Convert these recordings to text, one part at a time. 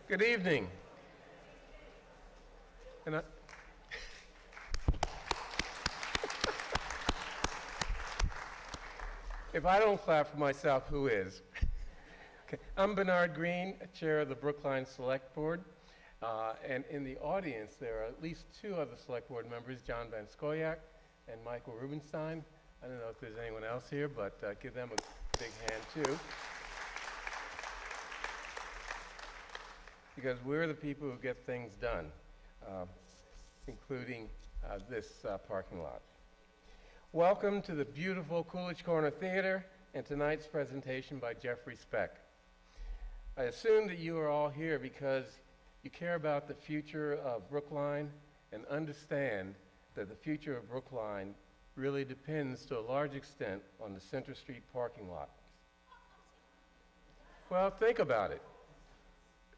Good evening. And I, if I don't clap for myself, who is? Okay. I'm Bernard Green, chair of the Brookline Select Board. And in the audience, there are at least two other Select Board members, John Van Skoyak and Michael Rubenstein. I don't know if there's anyone else here, but give them a big hand, too. Because we're the people who get things done, including this parking lot. Welcome to the beautiful Coolidge Corner Theater and tonight's presentation by Jeffrey Speck. I assume that you are all here because you care about the future of Brookline and understand that the future of Brookline really depends to a large extent on the Center Street parking lot. Well, think about it.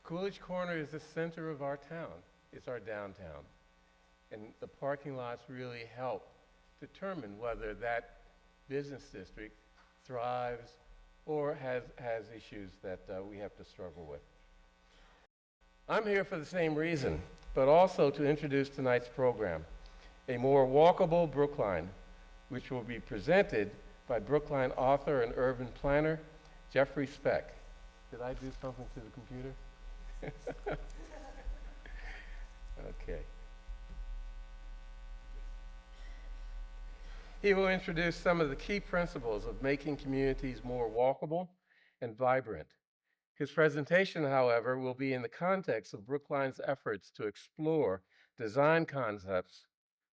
Coolidge Corner is the center of our town. It's our downtown. And the parking lots really help determine whether that business district thrives or has issues that we have to struggle with. I'm here for the same reason, but also to introduce tonight's program, a more walkable Brookline, which will be presented by Brookline author and urban planner, Jeffrey Speck. Did I do something to the computer? Okay. He will introduce some of the key principles of making communities more walkable and vibrant. His presentation, however, will be in the context of Brookline's efforts to explore design concepts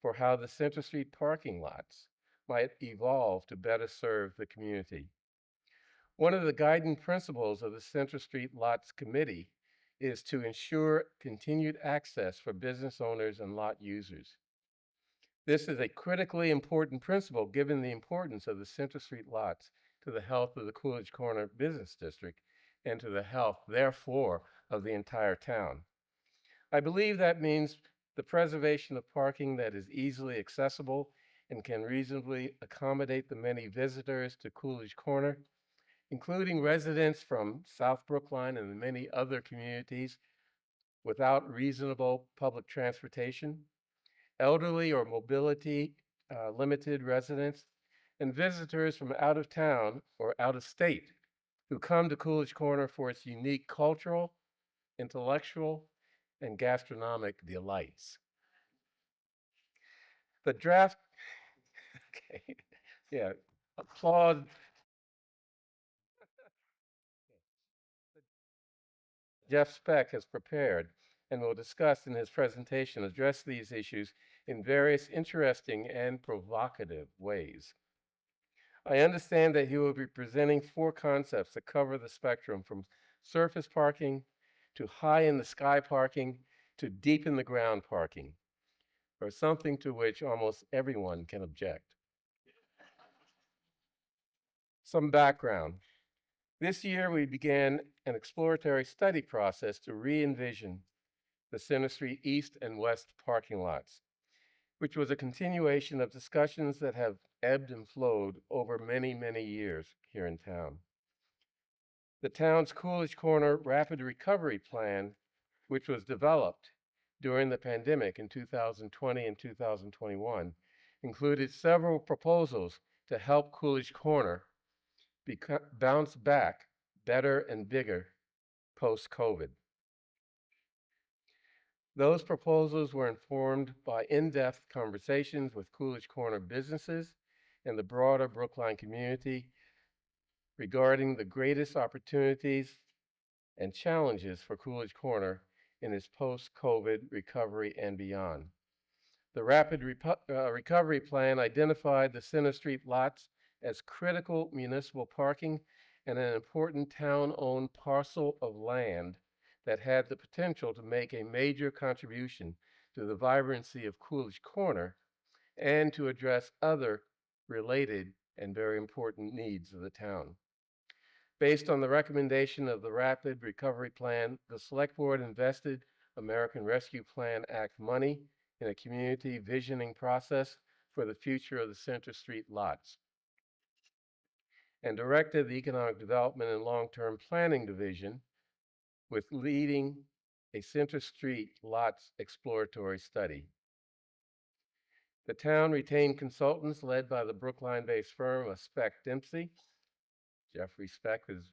for how the Center Street parking lots might evolve to better serve the community. One of the guiding principles of the Center Street Lots Committee is to ensure continued access for business owners and lot users. This is a critically important principle given the importance of the Center Street lots to the health of the Coolidge Corner Business District and to the health, therefore, of the entire town. I believe that means the preservation of parking that is easily accessible and can reasonably accommodate the many visitors to Coolidge Corner, including residents from South Brookline and many other communities without reasonable public transportation, elderly or mobility limited residents, and visitors from out of town or out of state who come to Coolidge Corner for its unique cultural, intellectual, and gastronomic delights. The draft, okay, yeah, applaud. Jeff Speck has prepared and will discuss in his presentation address these issues in various interesting and provocative ways. I understand that he will be presenting 4 concepts that cover the spectrum from surface parking to high in the sky parking to deep in the ground parking, or something to which almost everyone can object. Some background. This year we began an exploratory study process to re-envision the Center Street East and West parking lots, which was a continuation of discussions that have ebbed and flowed over many, many years here in town. The town's Coolidge Corner Rapid Recovery Plan, which was developed during the pandemic in 2020 and 2021, included several proposals to help Coolidge Corner bounce back better and bigger post-COVID. Those proposals were informed by in-depth conversations with Coolidge Corner businesses and the broader Brookline community regarding the greatest opportunities and challenges for Coolidge Corner in its post-COVID recovery and beyond. The Rapid Recovery Plan identified the Center Street lots as critical municipal parking and an important town-owned parcel of land that had the potential to make a major contribution to the vibrancy of Coolidge Corner and to address other related and very important needs of the town. Based on the recommendation of the Rapid Recovery Plan, the Select Board invested American Rescue Plan Act money in a community visioning process for the future of the Center Street lots, and directed the Economic Development and Long-Term Planning Division with leading a Center Street lots exploratory study. The town retained consultants led by the Brookline-based firm of Speck Dempsey. Jeffrey Speck is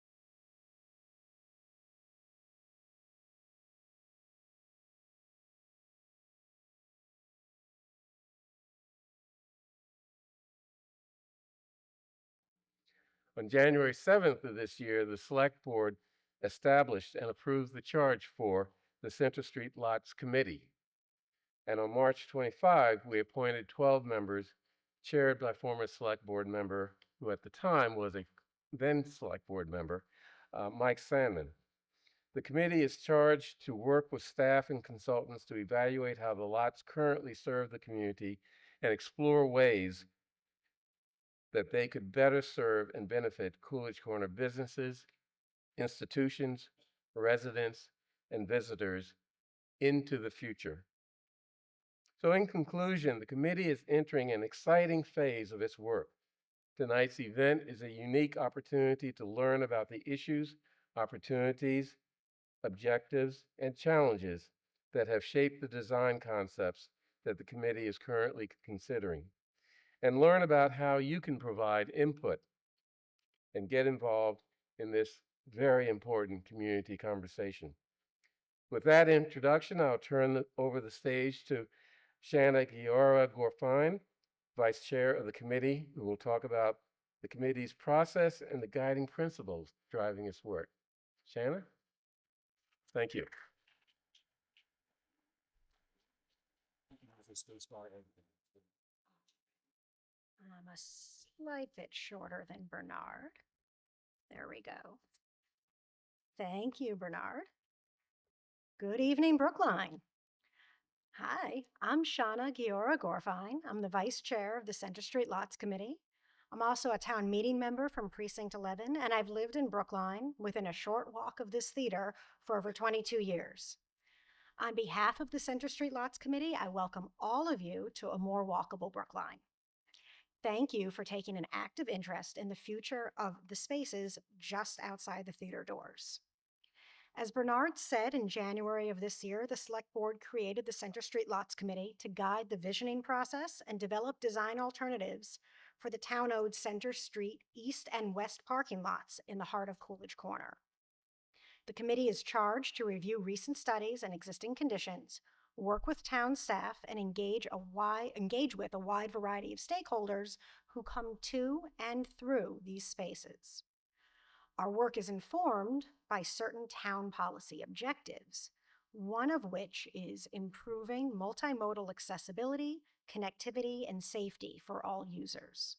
on January 7th of this year, the Select Board established and approved the charge for the Center Street Lots Committee. And on March 25, we appointed 12 members, chaired by former Select Board member, who at the time was a then Select Board member, Mike Sandman. The committee is charged to work with staff and consultants to evaluate how the lots currently serve the community and explore ways that they could better serve and benefit Coolidge Corner businesses, institutions, residents, and visitors into the future. So in conclusion, the committee is entering an exciting phase of its work. Tonight's event is a unique opportunity to learn about the issues, opportunities, objectives, and challenges that have shaped the design concepts that the committee is currently considering, and learn about how you can provide input and get involved in this very important community conversation. With that introduction, I'll turn over the stage to Shanna Giora-Gorfine, Vice Chair of the committee, who will talk about the committee's process and the guiding principles driving its work. Shanna? Thank you. I'm a slight bit shorter than Bernard. There we go. Thank you, Bernard. Good evening, Brookline. Hi, I'm Shauna Giora-Gorfine. I'm the Vice Chair of the Center Street Lots Committee. I'm also a town meeting member from Precinct 11, and I've lived in Brookline within a short walk of this theater for over 22 years. On behalf of the Center Street Lots Committee, I welcome all of you to a more walkable Brookline. Thank you for taking an active interest in the future of the spaces just outside the theater doors. As Bernard said, in January of this year, the Select Board created the Center Street Lots Committee to guide the visioning process and develop design alternatives for the town-owned Center Street East and West parking lots in the heart of Coolidge Corner. The committee is charged to review recent studies and existing conditions, work with town staff, and engage with a wide variety of stakeholders who come to and through these spaces. Our work is informed by certain town policy objectives, one of which is improving multimodal accessibility, connectivity, and safety for all users.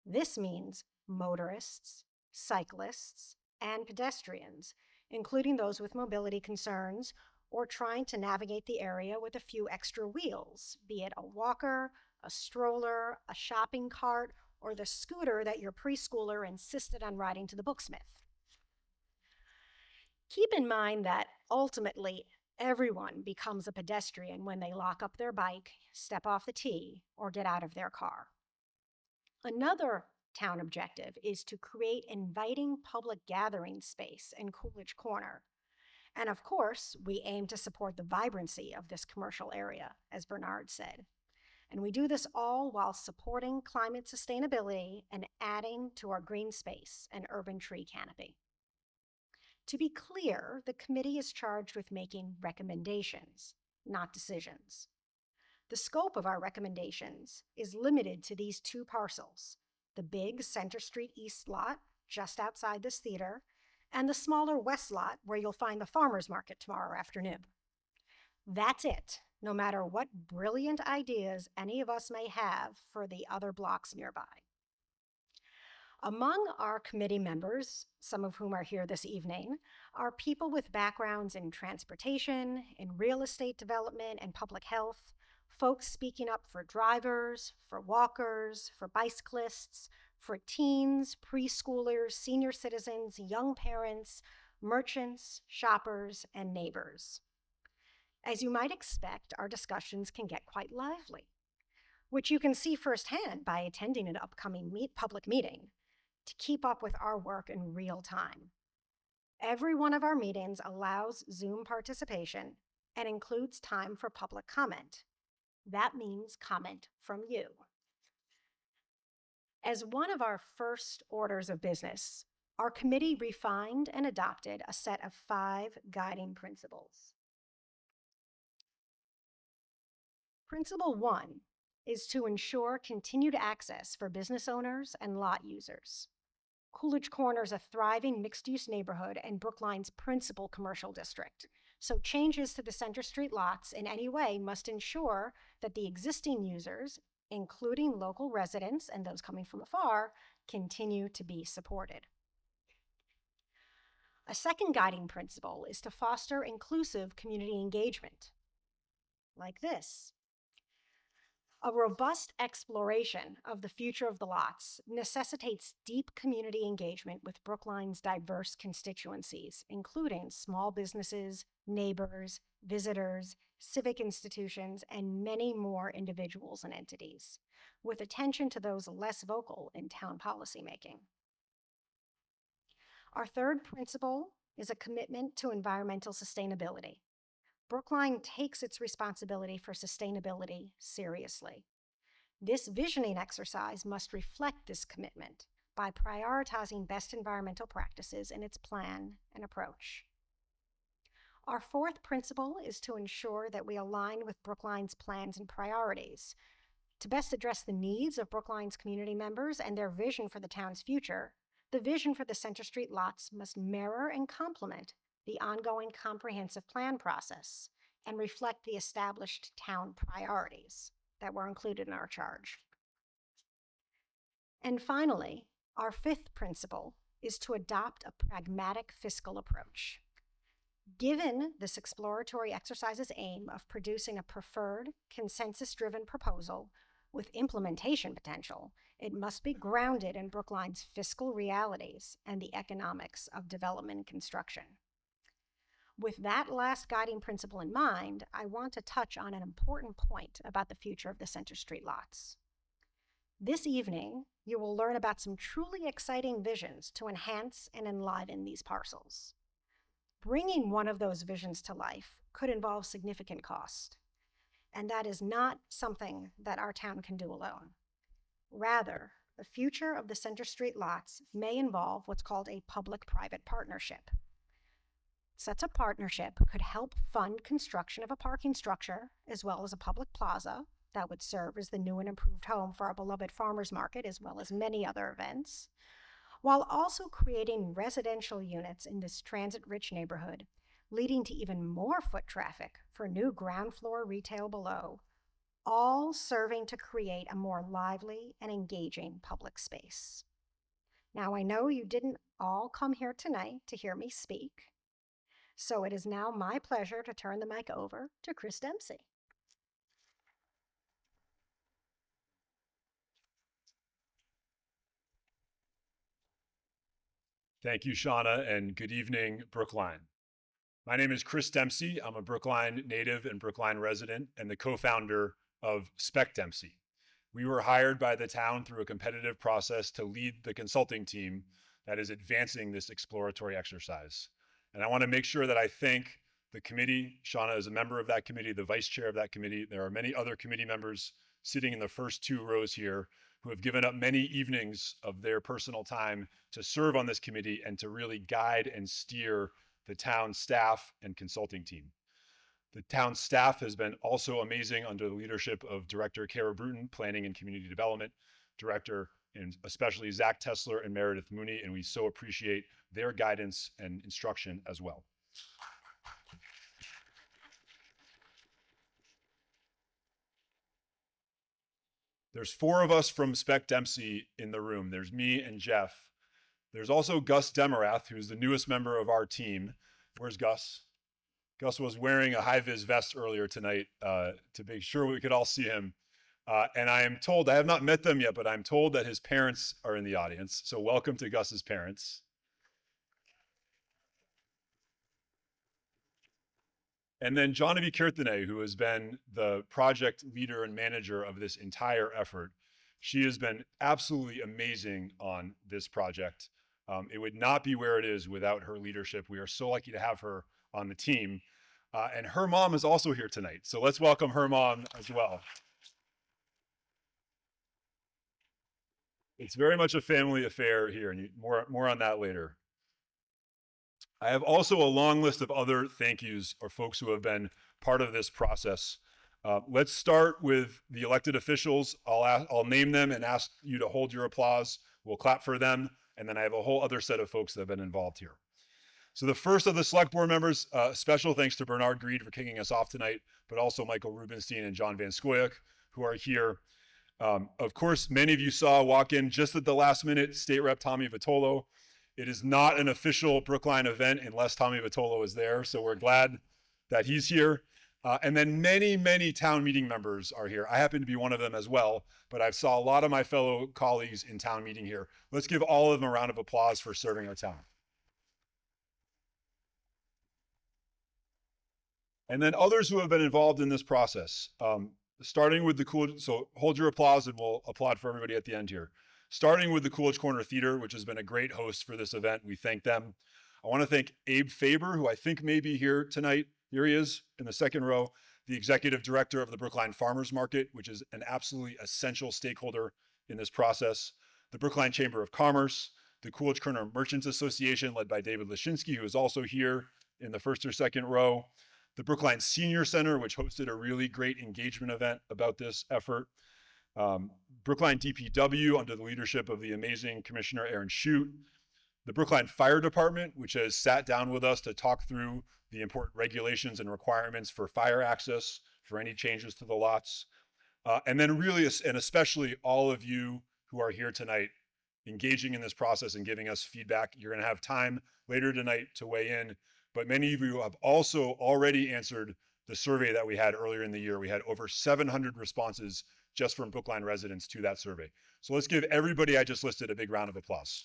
This means motorists, cyclists, and pedestrians, including those with mobility concerns or trying to navigate the area with a few extra wheels, be it a walker, a stroller, a shopping cart, or the scooter that your preschooler insisted on riding to the booksmith. Keep in mind that ultimately everyone becomes a pedestrian when they lock up their bike, step off the T, or get out of their car. Another town objective is to create inviting public gathering space in Coolidge Corner. And of course, we aim to support the vibrancy of this commercial area, as Bernard said. And we do this all while supporting climate sustainability and adding to our green space and urban tree canopy. To be clear, the committee is charged with making recommendations, not decisions. The scope of our recommendations is limited to these two parcels, the big Center Street East lot just outside this theater, and the smaller west lot where you'll find the farmer's market tomorrow afternoon. That's it, no matter what brilliant ideas any of us may have for the other blocks nearby. Among our committee members, some of whom are here this evening, are people with backgrounds in transportation, in real estate development and public health, folks speaking up for drivers, for walkers, for bicyclists, for teens, preschoolers, senior citizens, young parents, merchants, shoppers, and neighbors. As you might expect, our discussions can get quite lively, which you can see firsthand by attending an upcoming public meeting to keep up with our work in real time. Every one of our meetings allows Zoom participation and includes time for public comment. That means comment from you. As one of our first orders of business, our committee refined and adopted a set of 5 guiding principles. Principle 1 is to ensure continued access for business owners and lot users. Coolidge Corner is a thriving mixed-use neighborhood and Brookline's principal commercial district, so changes to the Center Street lots in any way must ensure that the existing users, including local residents and those coming from afar, continue to be supported. A second guiding principle is to foster inclusive community engagement, like this. A robust exploration of the future of the lots necessitates deep community engagement with Brookline's diverse constituencies, including small businesses, neighbors, visitors, civic institutions, and many more individuals and entities, with attention to those less vocal in town policymaking. Our third principle is a commitment to environmental sustainability. Brookline takes its responsibility for sustainability seriously. This visioning exercise must reflect this commitment by prioritizing best environmental practices in its plan and approach. Our fourth principle is to ensure that we align with Brookline's plans and priorities. To best address the needs of Brookline's community members and their vision for the town's future, the vision for the Center Street lots must mirror and complement the ongoing comprehensive plan process and reflect the established town priorities that were included in our charge. And finally, our fifth principle is to adopt a pragmatic fiscal approach. Given this exploratory exercise's aim of producing a preferred, consensus-driven proposal with implementation potential, it must be grounded in Brookline's fiscal realities and the economics of development and construction. With that last guiding principle in mind, I want to touch on an important point about the future of the Center Street lots. This evening, you will learn about some truly exciting visions to enhance and enliven these parcels. Bringing one of those visions to life could involve significant cost, and that is not something that our town can do alone. Rather, the future of the Center Street lots may involve what's called a public-private partnership. Such a partnership could help fund construction of a parking structure as well as a public plaza that would serve as the new and improved home for our beloved farmers market as well as many other events, while also creating residential units in this transit-rich neighborhood, leading to even more foot traffic for new ground floor retail below, all serving to create a more lively and engaging public space. Now, I know you didn't all come here tonight to hear me speak, so it is now my pleasure to turn the mic over to Chris Dempsey. Thank you, Shauna, and good evening, Brookline. My name is Chris Dempsey. I'm a Brookline native and Brookline resident and the co-founder of Speck Dempsey. We were hired by the town through a competitive process to lead the consulting team that is advancing this exploratory exercise. And I want to make sure that I thank the committee. Shauna is a member of that committee, the vice chair of that committee. There are many other committee members sitting in the first 2 rows here who have given up many evenings of their personal time to serve on this committee and to really guide and steer the town staff and consulting team. The town staff has been also amazing under the leadership of Director Kara Bruton, Planning and Community Development, Director, and especially Zach Tessler and Meredith Mooney, and we so appreciate their guidance and instruction as well. There's 4 of us from Speck Dempsey in the room. There's me and Jeff. There's also Gus Demarath, who's the newest member of our team. Where's Gus? Gus was wearing a high-vis vest earlier tonight to make sure we could all see him. And I am told, I have not met them yet, but I'm told that his parents are in the audience. So welcome to Gus's parents. And then Genevieve Kirthanay, who has been the project leader and manager of this entire effort. She has been absolutely amazing on this project. It would not be where it is without her leadership. We are so lucky to have her on the team. And her mom is also here tonight. So let's welcome her mom as well. It's very much a family affair here, and more on that later. I have also a long list of other thank yous or folks who have been part of this process. Let's start with the elected officials. I'll name them and ask you to hold your applause. We'll clap for them. And then I have a whole other set of folks that have been involved here. So the first of the select board members, special thanks to Bernard Greed for kicking us off tonight, but also Michael Rubenstein and John Van Scoyoc, who are here. Of course, many of you saw walk in just at the last minute, State Rep Tommy Vitolo. It is not an official Brookline event unless Tommy Vitolo is there, so we're glad that he's here. And then many town meeting members are here. I happen to be one of them as well, but I saw a lot of my fellow colleagues in town meeting here. Let's give all of them a round of applause for serving our town. And then others who have been involved in this process, starting with the Coolidge, so hold your applause and we'll applaud for everybody at the end here. Starting with the Coolidge Corner Theater, which has been a great host for this event. We thank them. I want to thank Abe Faber, who I think may be here tonight. Here he is in the second row, the executive director of the Brookline Farmers Market, which is an absolutely essential stakeholder in this process. The Brookline Chamber of Commerce, the Coolidge Corner Merchants Association, led by David Lashinsky, who is also here in the first or second row. The Brookline Senior Center, which hosted a really great engagement event about this effort. Brookline DPW, under the leadership of the amazing Commissioner Aaron Shute. The Brookline Fire Department, which has sat down with us to talk through the important regulations and requirements for fire access for any changes to the lots. And then really, and especially all of you who are here tonight, engaging in this process and giving us feedback. You're gonna have time later tonight to weigh in, but many of you have also already answered the survey that we had earlier in the year. We had over 700 responses just from Brookline residents to that survey. So let's give everybody I just listed a big round of applause.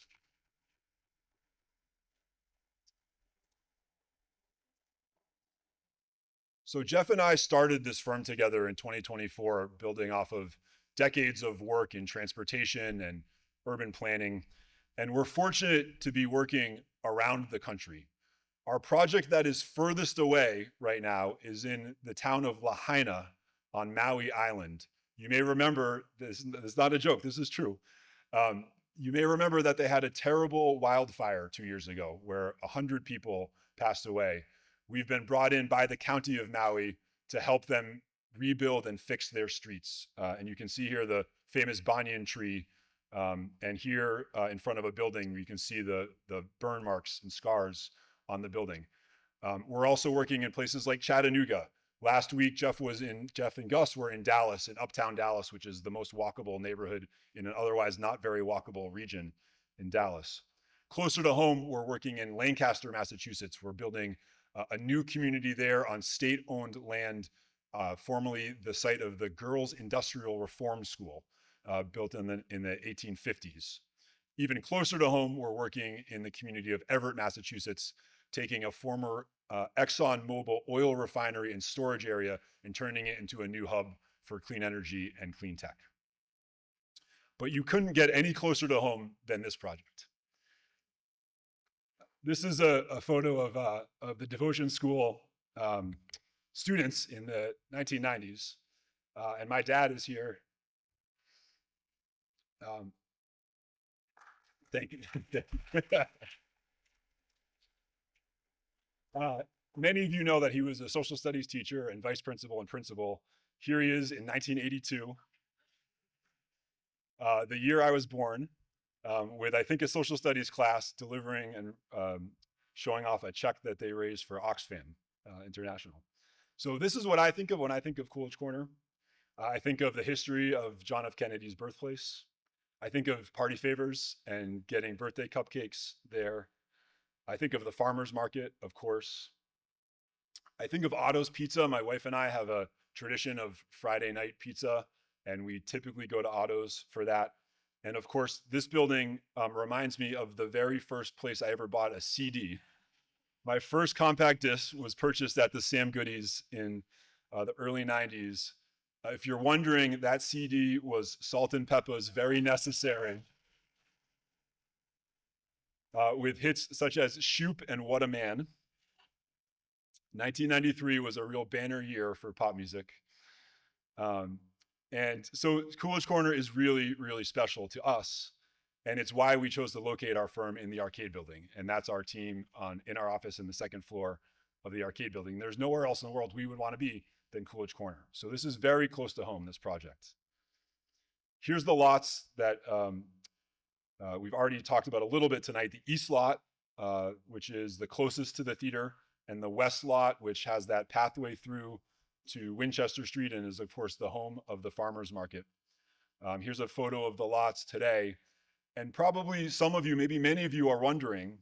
So Jeff and I started this firm together in 2024, building off of decades of work in transportation and urban planning. And we're fortunate to be working around the country. Our project that is furthest away right now is in the town of Lahaina on Maui Island. You may remember, this is not a joke, this is true. You may remember that they had a terrible wildfire 2 years ago where 100 people passed away. We've been brought in by the county of Maui to help them rebuild and fix their streets. And you can see here the famous banyan tree. And here in front of a building, you can see the burn marks and scars on the building. We're also working in places like Chattanooga. Last week, Jeff and Gus were in Dallas, in uptown Dallas, which is the most walkable neighborhood in an otherwise not very walkable region in Dallas. Closer to home, we're working in Lancaster, Massachusetts. We're building a new community there on state-owned land, formerly the site of the Girls Industrial Reform School, built in the 1850s. Even closer to home, we're working in the community of Everett, Massachusetts, taking a former ExxonMobil oil refinery and storage area and turning it into a new hub for clean energy and clean tech. But you couldn't get any closer to home than this project. This is a photo of the Devotion School students in the 1990s. And my dad is here. Thank you. Many of you know that he was a social studies teacher and vice principal and principal. Here he is in 1982, the year I was born, with I think a social studies class delivering and showing off a check that they raised for Oxfam International. So this is what I think of when I think of Coolidge Corner. I think of the history of John F. Kennedy's birthplace. I think of party favors and getting birthday cupcakes there. I think of the farmer's market, of course. I think of Otto's Pizza. My wife and I have a tradition of Friday night pizza, and we typically go to Otto's for that. And of course, this building reminds me of the very first place I ever bought a CD. My first compact disc was purchased at the Sam Goodies in the early 90s. If you're wondering, that CD was Salt and Peppa's Very Necessary. with hits such as Shoop and What a Man. 1993 was a real banner year for pop music. And so Coolidge Corner is really, really special to us. And it's why we chose to locate our firm in the arcade building. And that's our team in our office in the second floor of the arcade building. There's nowhere else in the world we would want to be than Coolidge Corner. So this is very close to home, this project. Here's the lots that we've already talked about a little bit tonight. The east lot, which is the closest to the theater, and the west lot, which has that pathway through to Winchester Street and is, of course, the home of the farmers market. Here's a photo of the lots today. And probably some of you, maybe many of you, are wondering,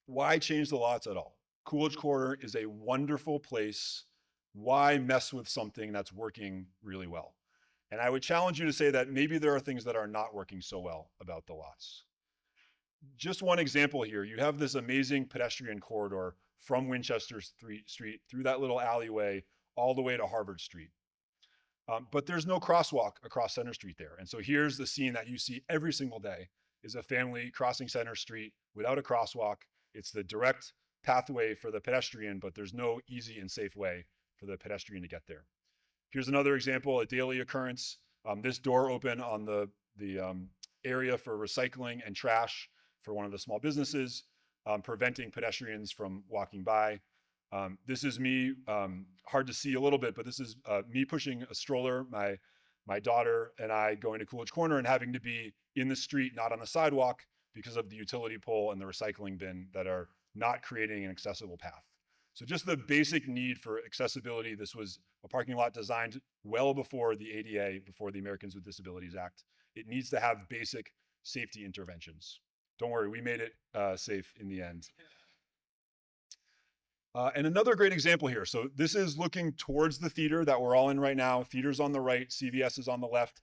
why change the lots at all? Coolidge Corner is a wonderful place. Why mess with something that's working really well? And I would challenge you to say that maybe there are things that are not working so well about the lots. Just one example here. You have this amazing pedestrian corridor from Winchester Street through that little alleyway all the way to Harvard Street. But there's no crosswalk across Center Street there. And so here's the scene that you see every single day is a family crossing Center Street without a crosswalk. It's the direct pathway for the pedestrian, but there's no easy and safe way for the pedestrian to get there. Here's another example, a daily occurrence. This door open on the area for recycling and trash for one of the small businesses, preventing pedestrians from walking by. This is me, hard to see a little bit, but this is me pushing a stroller, my daughter and I going to Coolidge Corner and having to be in the street, not on the sidewalk, because of the utility pole and the recycling bin that are not creating an accessible path. So just the basic need for accessibility. This was a parking lot designed well before the ADA, before the Americans with Disabilities Act. It needs to have basic safety interventions. Don't worry, we made it safe in the end. And another great example here. So this is looking towards the theater that we're all in right now. Theater's on the right, CVS is on the left.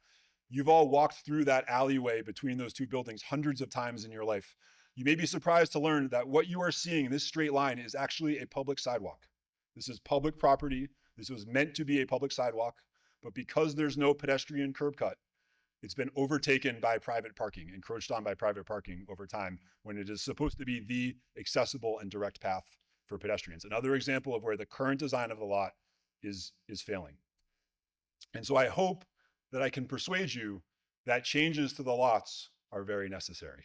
You've all walked through that alleyway between those two buildings hundreds of times in your life. You may be surprised to learn that what you are seeing in this straight line is actually a public sidewalk. This is public property. This was meant to be a public sidewalk, but because there's no pedestrian curb cut, it's been overtaken by private parking, encroached on by private parking over time, when it is supposed to be the accessible and direct path for pedestrians. Another example of where the current design of the lot is failing. And so I hope that I can persuade you that changes to the lots are very necessary.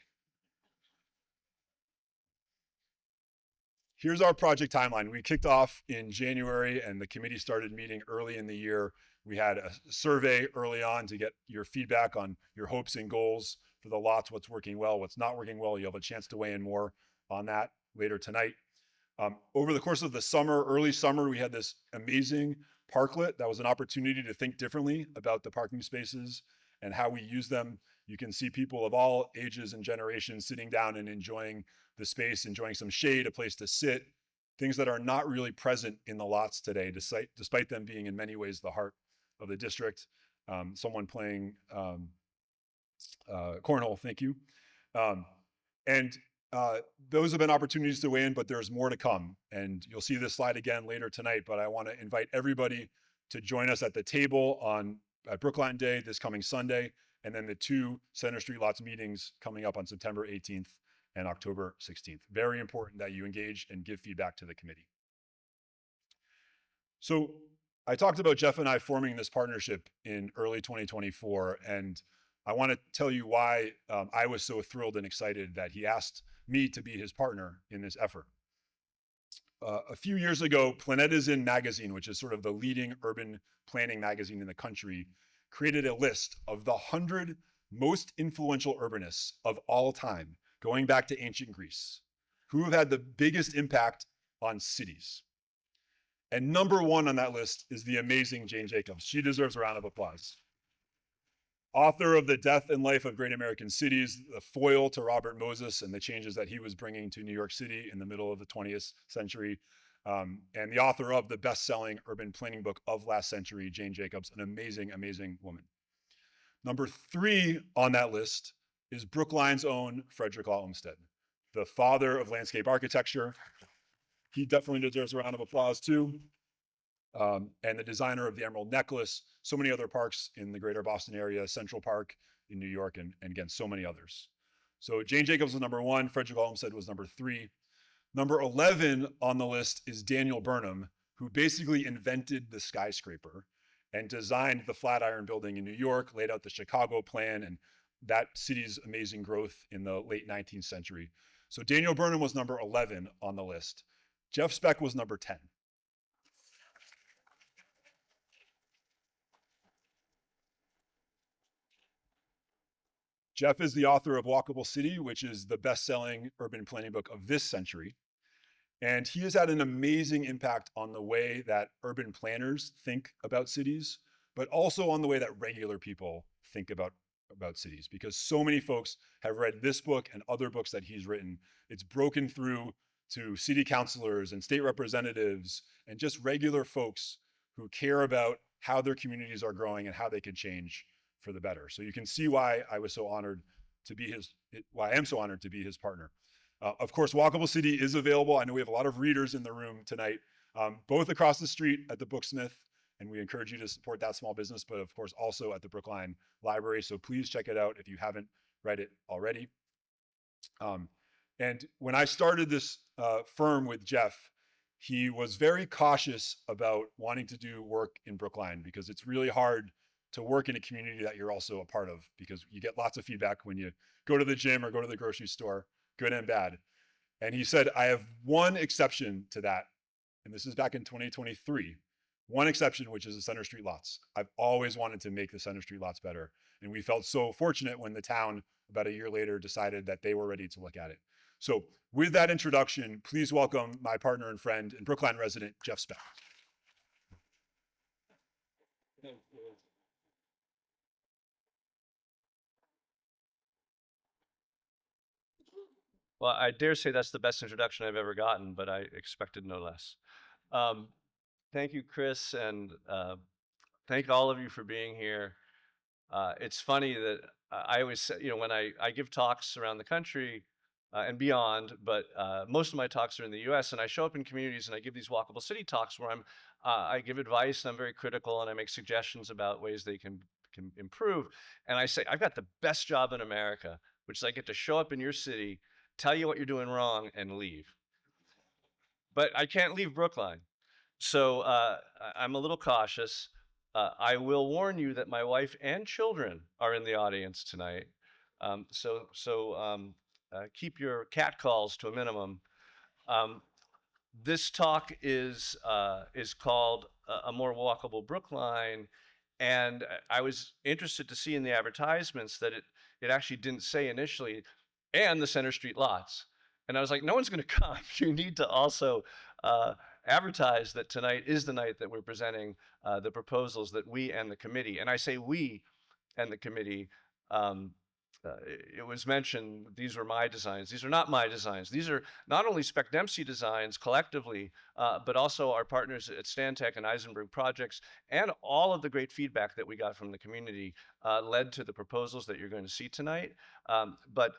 Here's our project timeline. We kicked off in January and the committee started meeting early in the year. We had a survey early on to get your feedback on your hopes and goals for the lots, what's working well, what's not working well. You'll have a chance to weigh in more on that later tonight. Over the course of the summer, early summer, we had this amazing parklet that was an opportunity to think differently about the parking spaces and how we use them. You can see people of all ages and generations sitting down and enjoying the space, enjoying some shade, a place to sit, things that are not really present in the lots today, despite them being in many ways the heart of the district. Someone playing cornhole, thank you. Those have been opportunities to weigh in, but there's more to come. And you'll see this slide again later tonight, but I want to invite everybody to join us at the table at Brookline Day this coming Sunday, and then the 2 Center Street Lots meetings coming up on September 18th and October 16th. Very important that you engage and give feedback to the committee. So I talked about Jeff and I forming this partnership in early 2024, and I want to tell you why I was so thrilled and excited that he asked me to be his partner in this effort. A few years ago, Planetizen magazine, which is sort of the leading urban planning magazine in the country, created a list of the 100 most influential urbanists of all time, going back to ancient Greece, who have had the biggest impact on cities. And number 1 on that list is the amazing Jane Jacobs. She deserves a round of applause. Author of The Death and Life of Great American Cities, the foil to Robert Moses and the changes that he was bringing to New York City in the middle of the 20th century, and the author of the best-selling urban planning book of last century, Jane Jacobs, an amazing, amazing woman. Number 3 on that list is Brookline's own Frederick Law Olmsted, the father of landscape architecture. He definitely deserves a round of applause too. And the designer of the Emerald Necklace, so many other parks in the greater Boston area, Central Park in New York, and again, so many others. So Jane Jacobs was number 1, Frederick Olmsted was number 3. Number 11 on the list is Daniel Burnham, who basically invented the skyscraper and designed the Flatiron Building in New York, laid out the Chicago plan and that city's amazing growth in the late 19th century. So Daniel Burnham was number 11 on the list. Jeff Speck was number 10. Jeff is the author of Walkable City, which is the best-selling urban planning book of this century. And he has had an amazing impact on the way that urban planners think about cities, but also on the way that regular people think about cities, because so many folks have read this book and other books that he's written. It's broken through to city councilors and state representatives and just regular folks who care about how their communities are growing and how they can change for the better. So you can see why I was so honored to be why I am so honored to be his partner. Of course, Walkable City is available. I know we have a lot of readers in the room tonight, both across the street at the Booksmith, and we encourage you to support that small business, but of course also at the Brookline Library. So please check it out if you haven't read it already. And when I started this firm with Jeff, he was very cautious about wanting to do work in Brookline because it's really hard to work in a community that you're also a part of, because you get lots of feedback when you go to the gym or go to the grocery store, good and bad. And he said, I have one exception to that. And this is back in 2023. One exception, which is the Center Street lots. I've always wanted to make the Center Street lots better. And we felt so fortunate when the town, about a year later, decided that they were ready to look at it. So with that introduction, please welcome my partner and friend and Brookline resident, Jeff Speck. Well, I dare say that's the best introduction I've ever gotten, but I expected no less. Thank you, Chris, and thank all of you for being here. It's funny that I always say, when I give talks around the country and beyond, but most of my talks are in the US, and I show up in communities and I give these Walkable City talks where I give advice and I'm very critical and I make suggestions about ways they can improve. And I say, I've got the best job in America, which is I get to show up in your city, tell you what you're doing wrong, and leave. But I can't leave Brookline. So I'm a little cautious. I will warn you that my wife and children are in the audience tonight. Keep your cat calls to a minimum. This talk is called A More Walkable Brookline. And I was interested to see in the advertisements that it actually didn't say initially, and the Center Street lots. And I was like, no one's going to come. You need to also advertise that tonight is the night that we're presenting the proposals that we and the committee, and I say we and the committee, it was mentioned these were my designs. These are not my designs. These are not only Speck Dempsey designs collectively, but also our partners at Stantec and Eisenberg Projects, and all of the great feedback that we got from the community led to the proposals that you're going to see tonight. But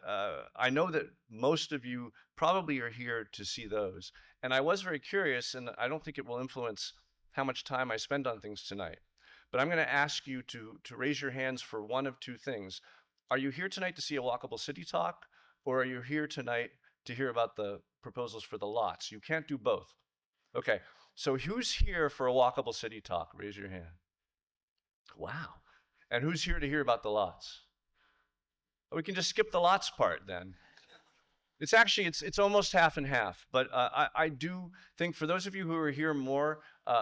I know that most of you probably are here to see those. And I was very curious, and I don't think it will influence how much time I spend on things tonight. But I'm going to ask you to raise your hands for one of two things. Are you here tonight to see a Walkable City talk, or are you here tonight to hear about the proposals for the lots? You can't do both. Okay, so who's here for a Walkable City talk? Raise your hand. Wow. And who's here to hear about the lots? We can just skip the lots part then. It's actually, it's almost half and half, but I do think for those of you who are here more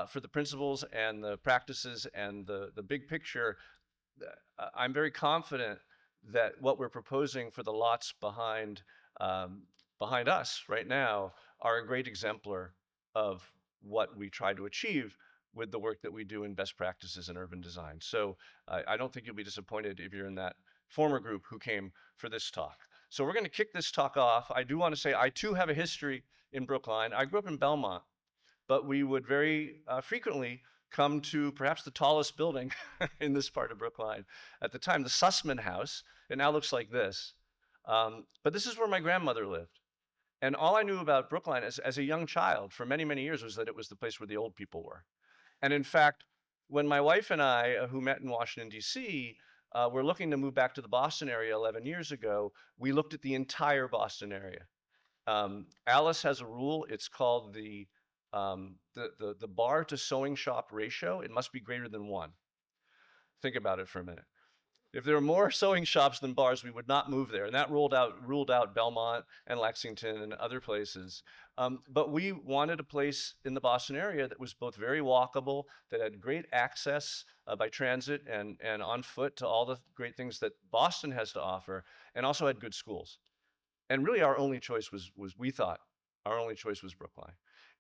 for the principles and the practices and the big picture, I'm very confident that what we're proposing for the lots behind us right now are a great exemplar of what we try to achieve with the work that we do in best practices in urban design. So I don't think you'll be disappointed if you're in that former group who came for this talk. So we're going to kick this talk off. I do want to say I too have a history in Brookline. I grew up in Belmont, but we would very frequently come to perhaps the tallest building in this part of Brookline at the time, the Sussman House. It now looks like this. But this is where my grandmother lived. And all I knew about Brookline as a young child for many, many years was that it was the place where the old people were. And in fact, when my wife and I, who met in Washington, D.C., were looking to move back to the Boston area 11 years ago, we looked at the entire Boston area. Alice has a rule. It's called the bar to sewing shop ratio. It must be greater than 1. Think about it for a minute. If there were more sewing shops than bars, we would not move there. And that ruled out Belmont and Lexington and other places. But we wanted a place in the Boston area that was both very walkable, that had great access by transit and on foot to all the great things that Boston has to offer, and also had good schools. And really our only choice was Brookline.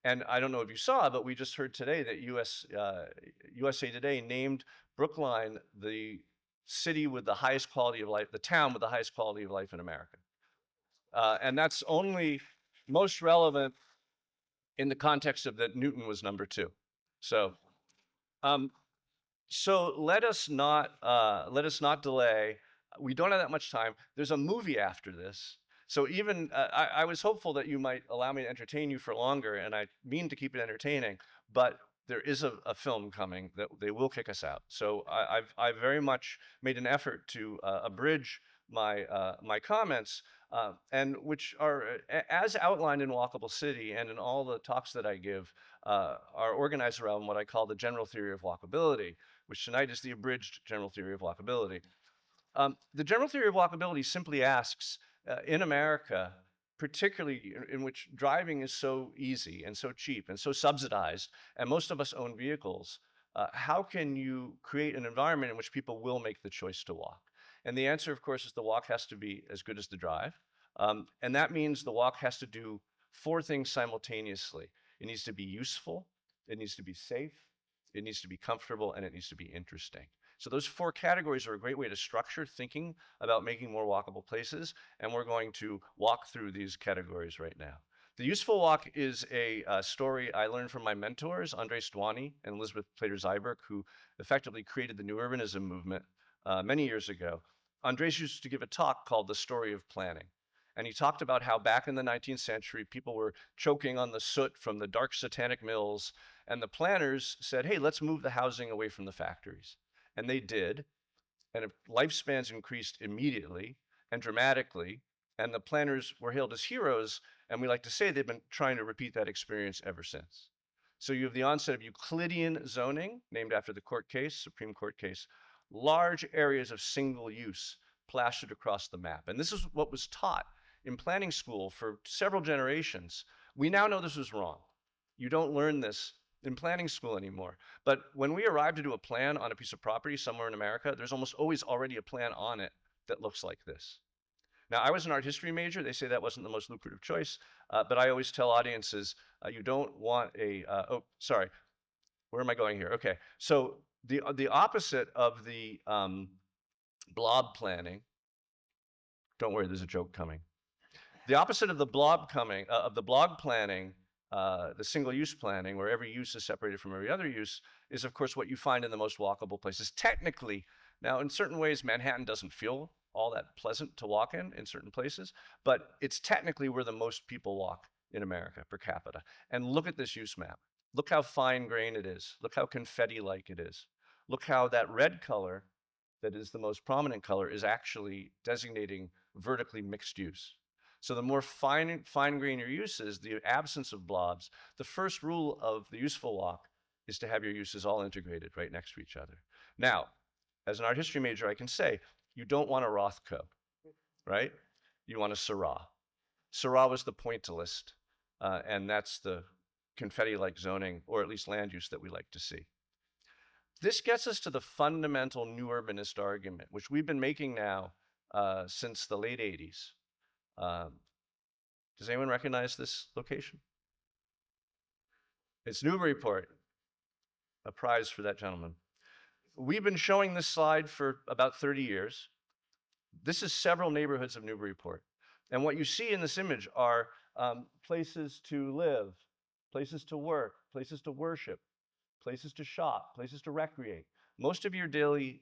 And I don't know if you saw, but we just heard today that USA Today named Brookline the city with the highest quality of life, the town with the highest quality of life in America. And that's only most relevant in the context of that Newton was number 2. So, so let us not delay. We don't have that much time. There's a movie after this. So even, I was hopeful that you might allow me to entertain you for longer, and I mean to keep it entertaining, but there is a film coming that they will kick us out. So I've very much made an effort to abridge my comments, and which are, as outlined in Walkable City and in all the talks that I give, are organized around what I call the general theory of walkability, which tonight is the abridged general theory of walkability. The general theory of walkability simply asks, in America, particularly in which driving is so easy and so cheap and so subsidized, and most of us own vehicles, how can you create an environment in which people will make the choice to walk? And the answer, of course, is the walk has to be as good as the drive. And that means the walk has to do 4 things simultaneously. It needs to be useful, it needs to be safe, it needs to be comfortable, and it needs to be interesting. So those 4 categories are a great way to structure thinking about making more walkable places, and we're going to walk through these categories right now. The useful walk is a story I learned from my mentors, Andres Dwani and Elizabeth Plater-Zyberk, who effectively created the New Urbanism movement many years ago. Andres used to give a talk called The Story of Planning. And he talked about how back in the 19th century, people were choking on the soot from the dark satanic mills, and the planners said, hey, let's move the housing away from the factories. And they did, and lifespans increased immediately and dramatically, and the planners were hailed as heroes, and we like to say they've been trying to repeat that experience ever since. So you have the onset of Euclidean zoning, named after the court case, Supreme Court case, large areas of single use plastered across the map. And this is what was taught in planning school for several generations. We now know this was wrong. You don't learn this in planning school anymore. But when we arrive to do a plan on a piece of property somewhere in America, there's almost always already a plan on it that looks like this. Now, I was an art history major. They say that wasn't the most lucrative choice, but I always tell audiences, you don't want a, oh, sorry, where am I going here? Okay, so the opposite of the blob planning, don't worry, there's a joke coming. The opposite of the blob planning, the single-use planning, where every use is separated from every other use, is of course what you find in the most walkable places. Technically, now in certain ways, Manhattan doesn't feel all that pleasant to walk in certain places, but it's technically where the most people walk in America per capita. And look at this use map. Look how fine-grained it is. Look how confetti-like it is. Look how that red color, that is the most prominent color, is actually designating vertically mixed use. So the more fine-grained your use is, the absence of blobs, the first rule of the useful walk is to have your uses all integrated right next to each other. Now, as an art history major, I can say, you don't want a Rothko, right? You want a Syrah. Syrah was the pointillist, and that's the confetti-like zoning, or at least land use, that we like to see. This gets us to the fundamental new urbanist argument, which we've been making now since the late 80s. Does anyone recognize this location? It's Newburyport, a prize for that gentleman. We've been showing this slide for about 30 years. This is several neighborhoods of Newburyport. And what you see in this image are places to live, places to work, places to worship, places to shop, places to recreate. Most of your daily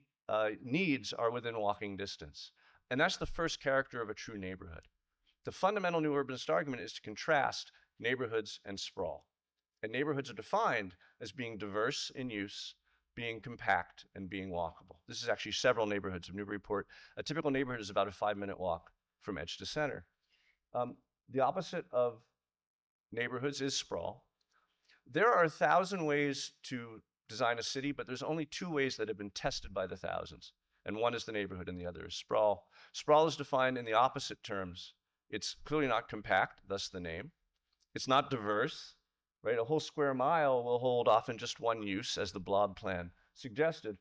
needs are within walking distance. And that's the first character of a true neighborhood. The fundamental new urbanist argument is to contrast neighborhoods and sprawl. And neighborhoods are defined as being diverse in use, being compact and being walkable. This is actually several neighborhoods of Newburyport. A typical neighborhood is about a 5-minute walk from edge to center. The opposite of neighborhoods is sprawl. There are 1,000 ways to design a city, but there's only 2 ways that have been tested by the thousands. And one is the neighborhood and the other is sprawl. Sprawl is defined in the opposite terms. It's clearly not compact, thus the name. It's not diverse, right? A whole square mile will hold often just one use, as the blob plan suggested,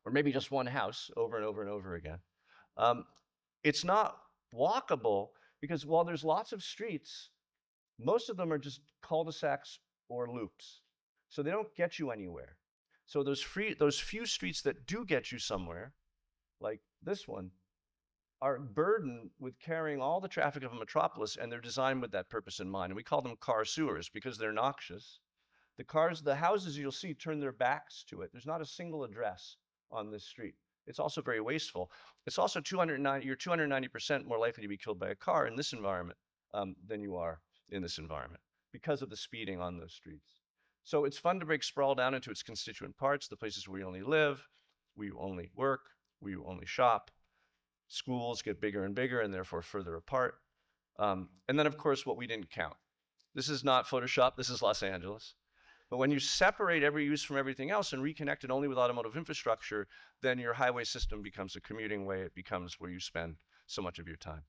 or maybe just one house over and over and over again. It's not walkable because while there's lots of streets, most of them are just cul-de-sacs or loops. So they don't get you anywhere. So those few streets that do get you somewhere, like this one, are burdened with carrying all the traffic of a metropolis, and they're designed with that purpose in mind. And we call them car sewers because they're noxious. The houses you'll see turn their backs to it. There's not a single address on this street. It's also very wasteful. It's also you're 290% more likely to be killed by a car in this environment than you are in this environment because of the speeding on those streets. So it's fun to break sprawl down into its constituent parts, the places where we only live, we only work, we only shop. Schools get bigger and bigger and therefore further apart. And then, of course, what we didn't count. This is not Photoshop, this is Los Angeles. But when you separate every use from everything else and reconnect it only with automotive infrastructure, then your highway system becomes a commuting way. It becomes where you spend so much of your time.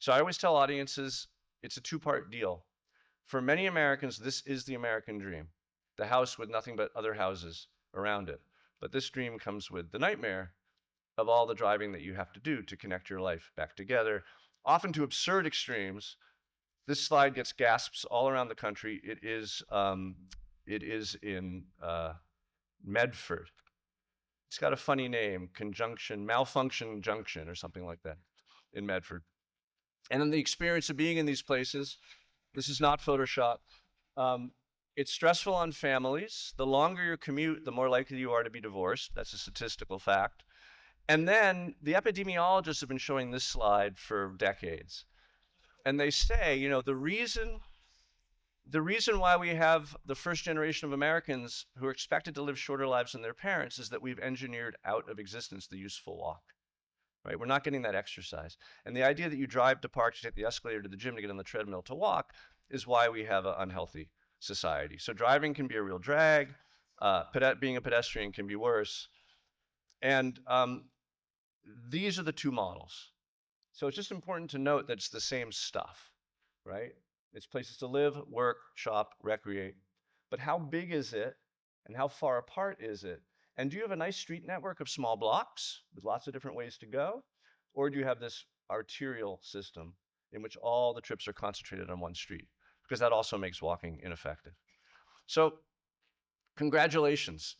So I always tell audiences, it's a 2-part deal. For many Americans, this is the American dream, the house with nothing but other houses around it. But this dream comes with the nightmare of all the driving that you have to do to connect your life back together, often to absurd extremes. This slide gets gasps all around the country. It is in Medford. It's got a funny name, Malfunction Junction or something like that in Medford. And then the experience of being in these places, this is not Photoshop. It's stressful on families. The longer your commute, the more likely you are to be divorced. That's a statistical fact. And then the epidemiologists have been showing this slide for decades. And they say, you know, the reason why we have the first generation of Americans who are expected to live shorter lives than their parents is that we've engineered out of existence the useful walk, right? We're not getting that exercise. And the idea that you drive to park, to take the escalator to the gym, to get on the treadmill, to walk, is why we have an unhealthy society. So driving can be a real drag. Being a pedestrian can be worse. And these are the 2 models. So it's just important to note that it's the same stuff, right? It's places to live, work, shop, recreate. But how big is it and how far apart is it? And do you have a nice street network of small blocks with lots of different ways to go? Or do you have this arterial system in which all the trips are concentrated on one street? Because that also makes walking ineffective. So congratulations.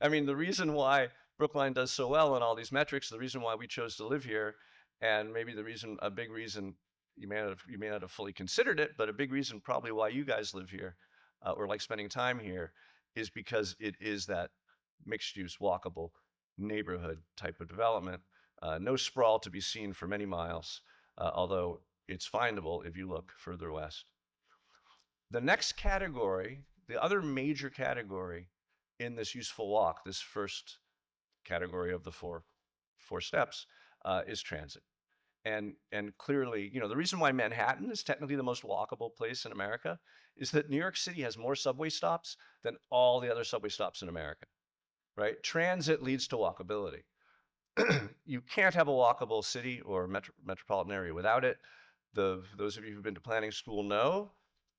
I mean, the reason why Brookline does so well on all these metrics, the reason why we chose to live here, and maybe a big reason, you may not have fully considered it, but a big reason probably why you guys live here or like spending time here is because it is that mixed-use, walkable neighborhood type of development. No sprawl to be seen for many miles, although it's findable if you look further west. The next category, the other major category in this useful walk, this first category of the four steps, is transit. And clearly, you know, the reason why Manhattan is technically the most walkable place in America is that New York City has more subway stops than all the other subway stops in America, right? Transit leads to walkability. You can't have a walkable city or metropolitan area without it. Those of you who've been to planning school know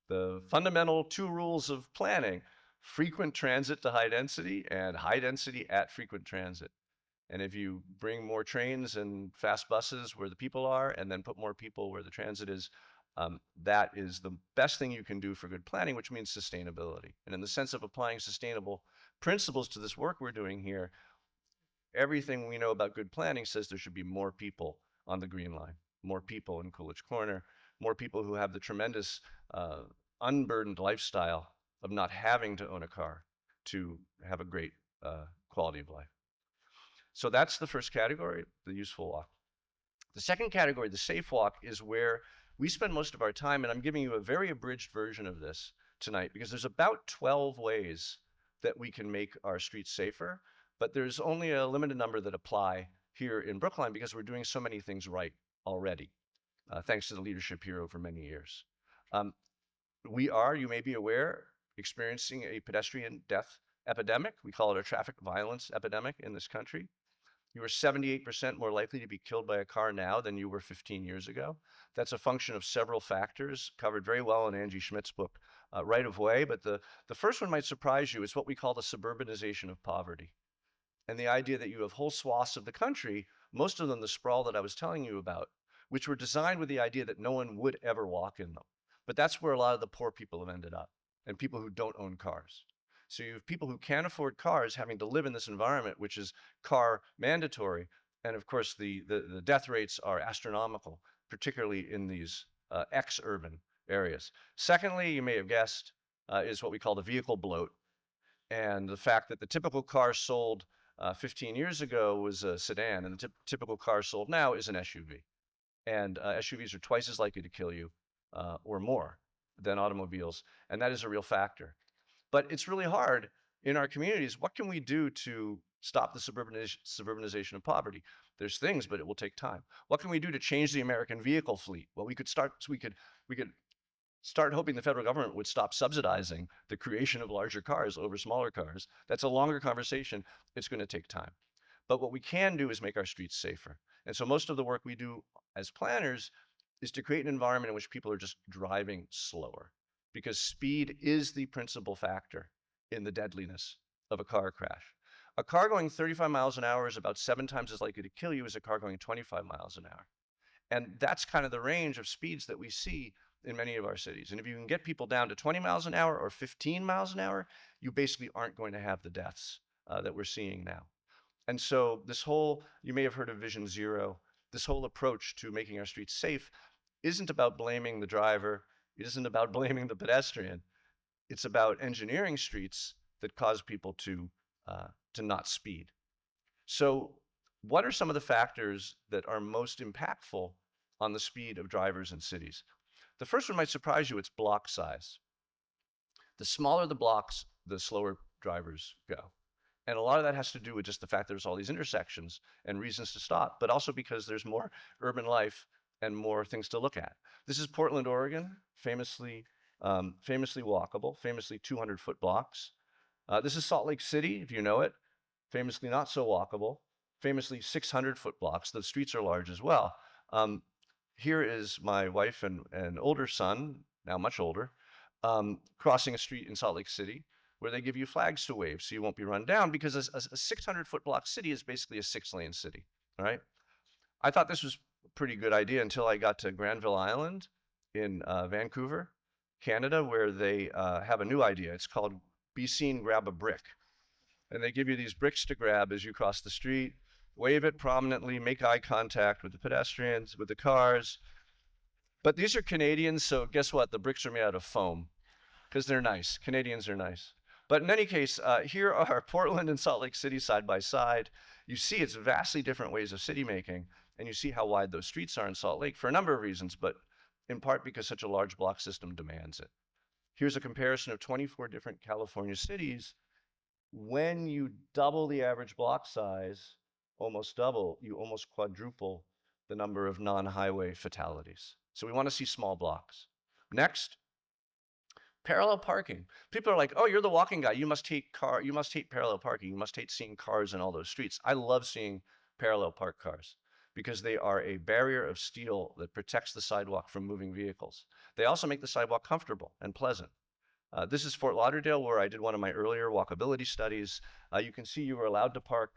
the fundamental 2 rules of planning: frequent transit to high density and high density at frequent transit. And if you bring more trains and fast buses where the people are and then put more people where the transit is, that is the best thing you can do for good planning, which means sustainability. And in the sense of applying sustainable principles to this work we're doing here, everything we know about good planning says there should be more people on the Green Line, more people in Coolidge Corner, more people who have the tremendous unburdened lifestyle of not having to own a car to have a great quality of life. So that's the first category, the useful walk. The second category, the safe walk, is where we spend most of our time, and I'm giving you a very abridged version of this tonight because there's about 12 ways that we can make our streets safer, but there's only a limited number that apply here in Brookline because we're doing so many things right already, thanks to the leadership here over many years. We are, you may be aware, experiencing a pedestrian death epidemic. We call it a traffic violence epidemic in this country. You are 78% more likely to be killed by a car now than you were 15 years ago. That's a function of several factors covered very well in Angie Schmidt's book, Right of Way. But the first one might surprise you. It's what we call the suburbanization of poverty. And the idea that you have whole swaths of the country, most of them the sprawl that I was telling you about, which were designed with the idea that no one would ever walk in them. But that's where a lot of the poor people have ended up, and people who don't own cars. So you have people who can't afford cars having to live in this environment, which is car mandatory. And of course, the death rates are astronomical, particularly in these ex-urban areas. Secondly, you may have guessed, is what we call the vehicle bloat. And the fact that the typical car sold 15 years ago was a sedan, and the typical car sold now is an SUV. And SUVs are twice as likely to kill you or more than automobiles, and that is a real factor. But it's really hard in our communities. What can we do to stop the suburbanization of poverty? There's things, but it will take time. What can we do to change the American vehicle fleet? Well, we could start hoping the federal government would stop subsidizing the creation of larger cars over smaller cars. That's a longer conversation. It's going to take time. But what we can do is make our streets safer. And so most of the work we do as planners is to create an environment in which people are just driving slower, because speed is the principal factor in the deadliness of a car crash. A car going 35 miles an hour is about 7 times as likely to kill you as a car going 25 miles an hour. And that's kind of the range of speeds that we see in many of our cities. And if you can get people down to 20 miles an hour or 15 miles an hour, you basically aren't going to have the deaths that we're seeing now. And so this whole, you may have heard of Vision Zero, this whole approach to making our streets safe isn't about blaming the driver. It isn't about blaming the pedestrian. It's about engineering streets that cause people to not speed. So what are some of the factors that are most impactful on the speed of drivers in cities? The first one might surprise you. It's block size. The smaller the blocks, the slower drivers go. And a lot of that has to do with just the fact there's all these intersections and reasons to stop, but also because there's more urban life and more things to look at. This is Portland, Oregon, famously walkable, famously 200-foot blocks. This is Salt Lake City, if you know it, famously not so walkable, famously 600-foot blocks. The streets are large as well. Here is my wife and older son, now much older, crossing a street in Salt Lake City where they give you flags to wave so you won't be run down, because a 600-foot block city is basically a 6-lane city, all right? I thought this was a pretty good idea until I got to Granville Island in Vancouver, Canada, where they have a new idea. It's called Be Seen, Grab a Brick. And they give you these bricks to grab as you cross the street, wave it prominently, make eye contact with the pedestrians, with the cars. But these are Canadians, so guess what? The bricks are made out of foam because they're nice. Canadians are nice. But in any case, here are Portland and Salt Lake City side by side. You see it's vastly different ways of city making, and you see how wide those streets are in Salt Lake for a number of reasons, but in part because such a large block system demands it. Here's a comparison of 24 different California cities. When you double the average block size, almost double, you almost quadruple the number of non-highway fatalities. So we want to see small blocks. Next, parallel parking. People are like, oh, you're the walking guy. You must hate parallel parking. You must hate seeing cars in all those streets. I love seeing parallel parked cars because they are a barrier of steel that protects the sidewalk from moving vehicles. They also make the sidewalk comfortable and pleasant. This is Fort Lauderdale, where I did one of my earlier walkability studies. You can see you were allowed to park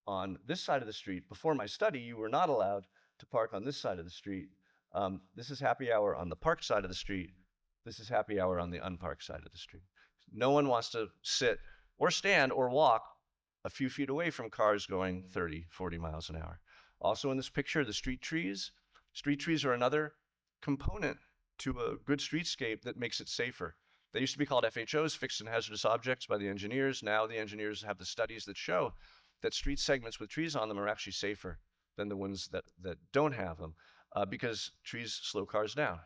on this side of the street. Before my study, you were not allowed to park on this side of the street. This is happy hour on the park side of the street. This is happy hour on the unparked side of the street. No one wants to sit or stand or walk a few feet away from cars going 30, 40 miles an hour. Also in this picture, the street trees. Street trees are another component to a good streetscape that makes it safer. They used to be called FHOs, fixed and hazardous objects, by the engineers. Now the engineers have the studies that show that street segments with trees on them are actually safer than the ones that don't have them, because trees slow cars down,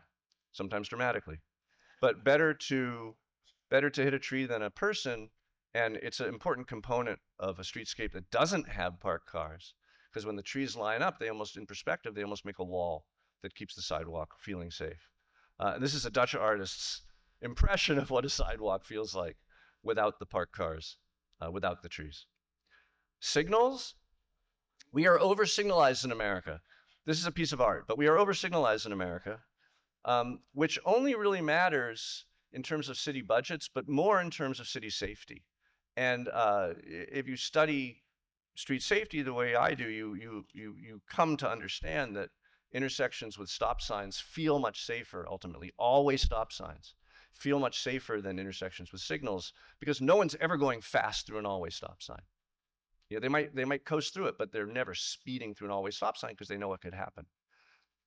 sometimes dramatically. But better to hit a tree than a person And it's an important component of a streetscape that doesn't have parked cars, because when the trees line up, in perspective, they almost make a wall that keeps the sidewalk feeling safe. And this is a Dutch artist's impression of what a sidewalk feels like without the parked cars, without the trees. Signals, we are over-signalized in America. This is a piece of art, but we are over-signalized in America, which only really matters in terms of city budgets, but more in terms of city safety. And if you study street safety the way I do, you come to understand that intersections with stop signs feel much safer, ultimately. Always stop signs feel much safer than intersections with signals, because no one's ever going fast through an always stop sign. Yeah, they might coast through it, but they're never speeding through an always stop sign because they know what could happen.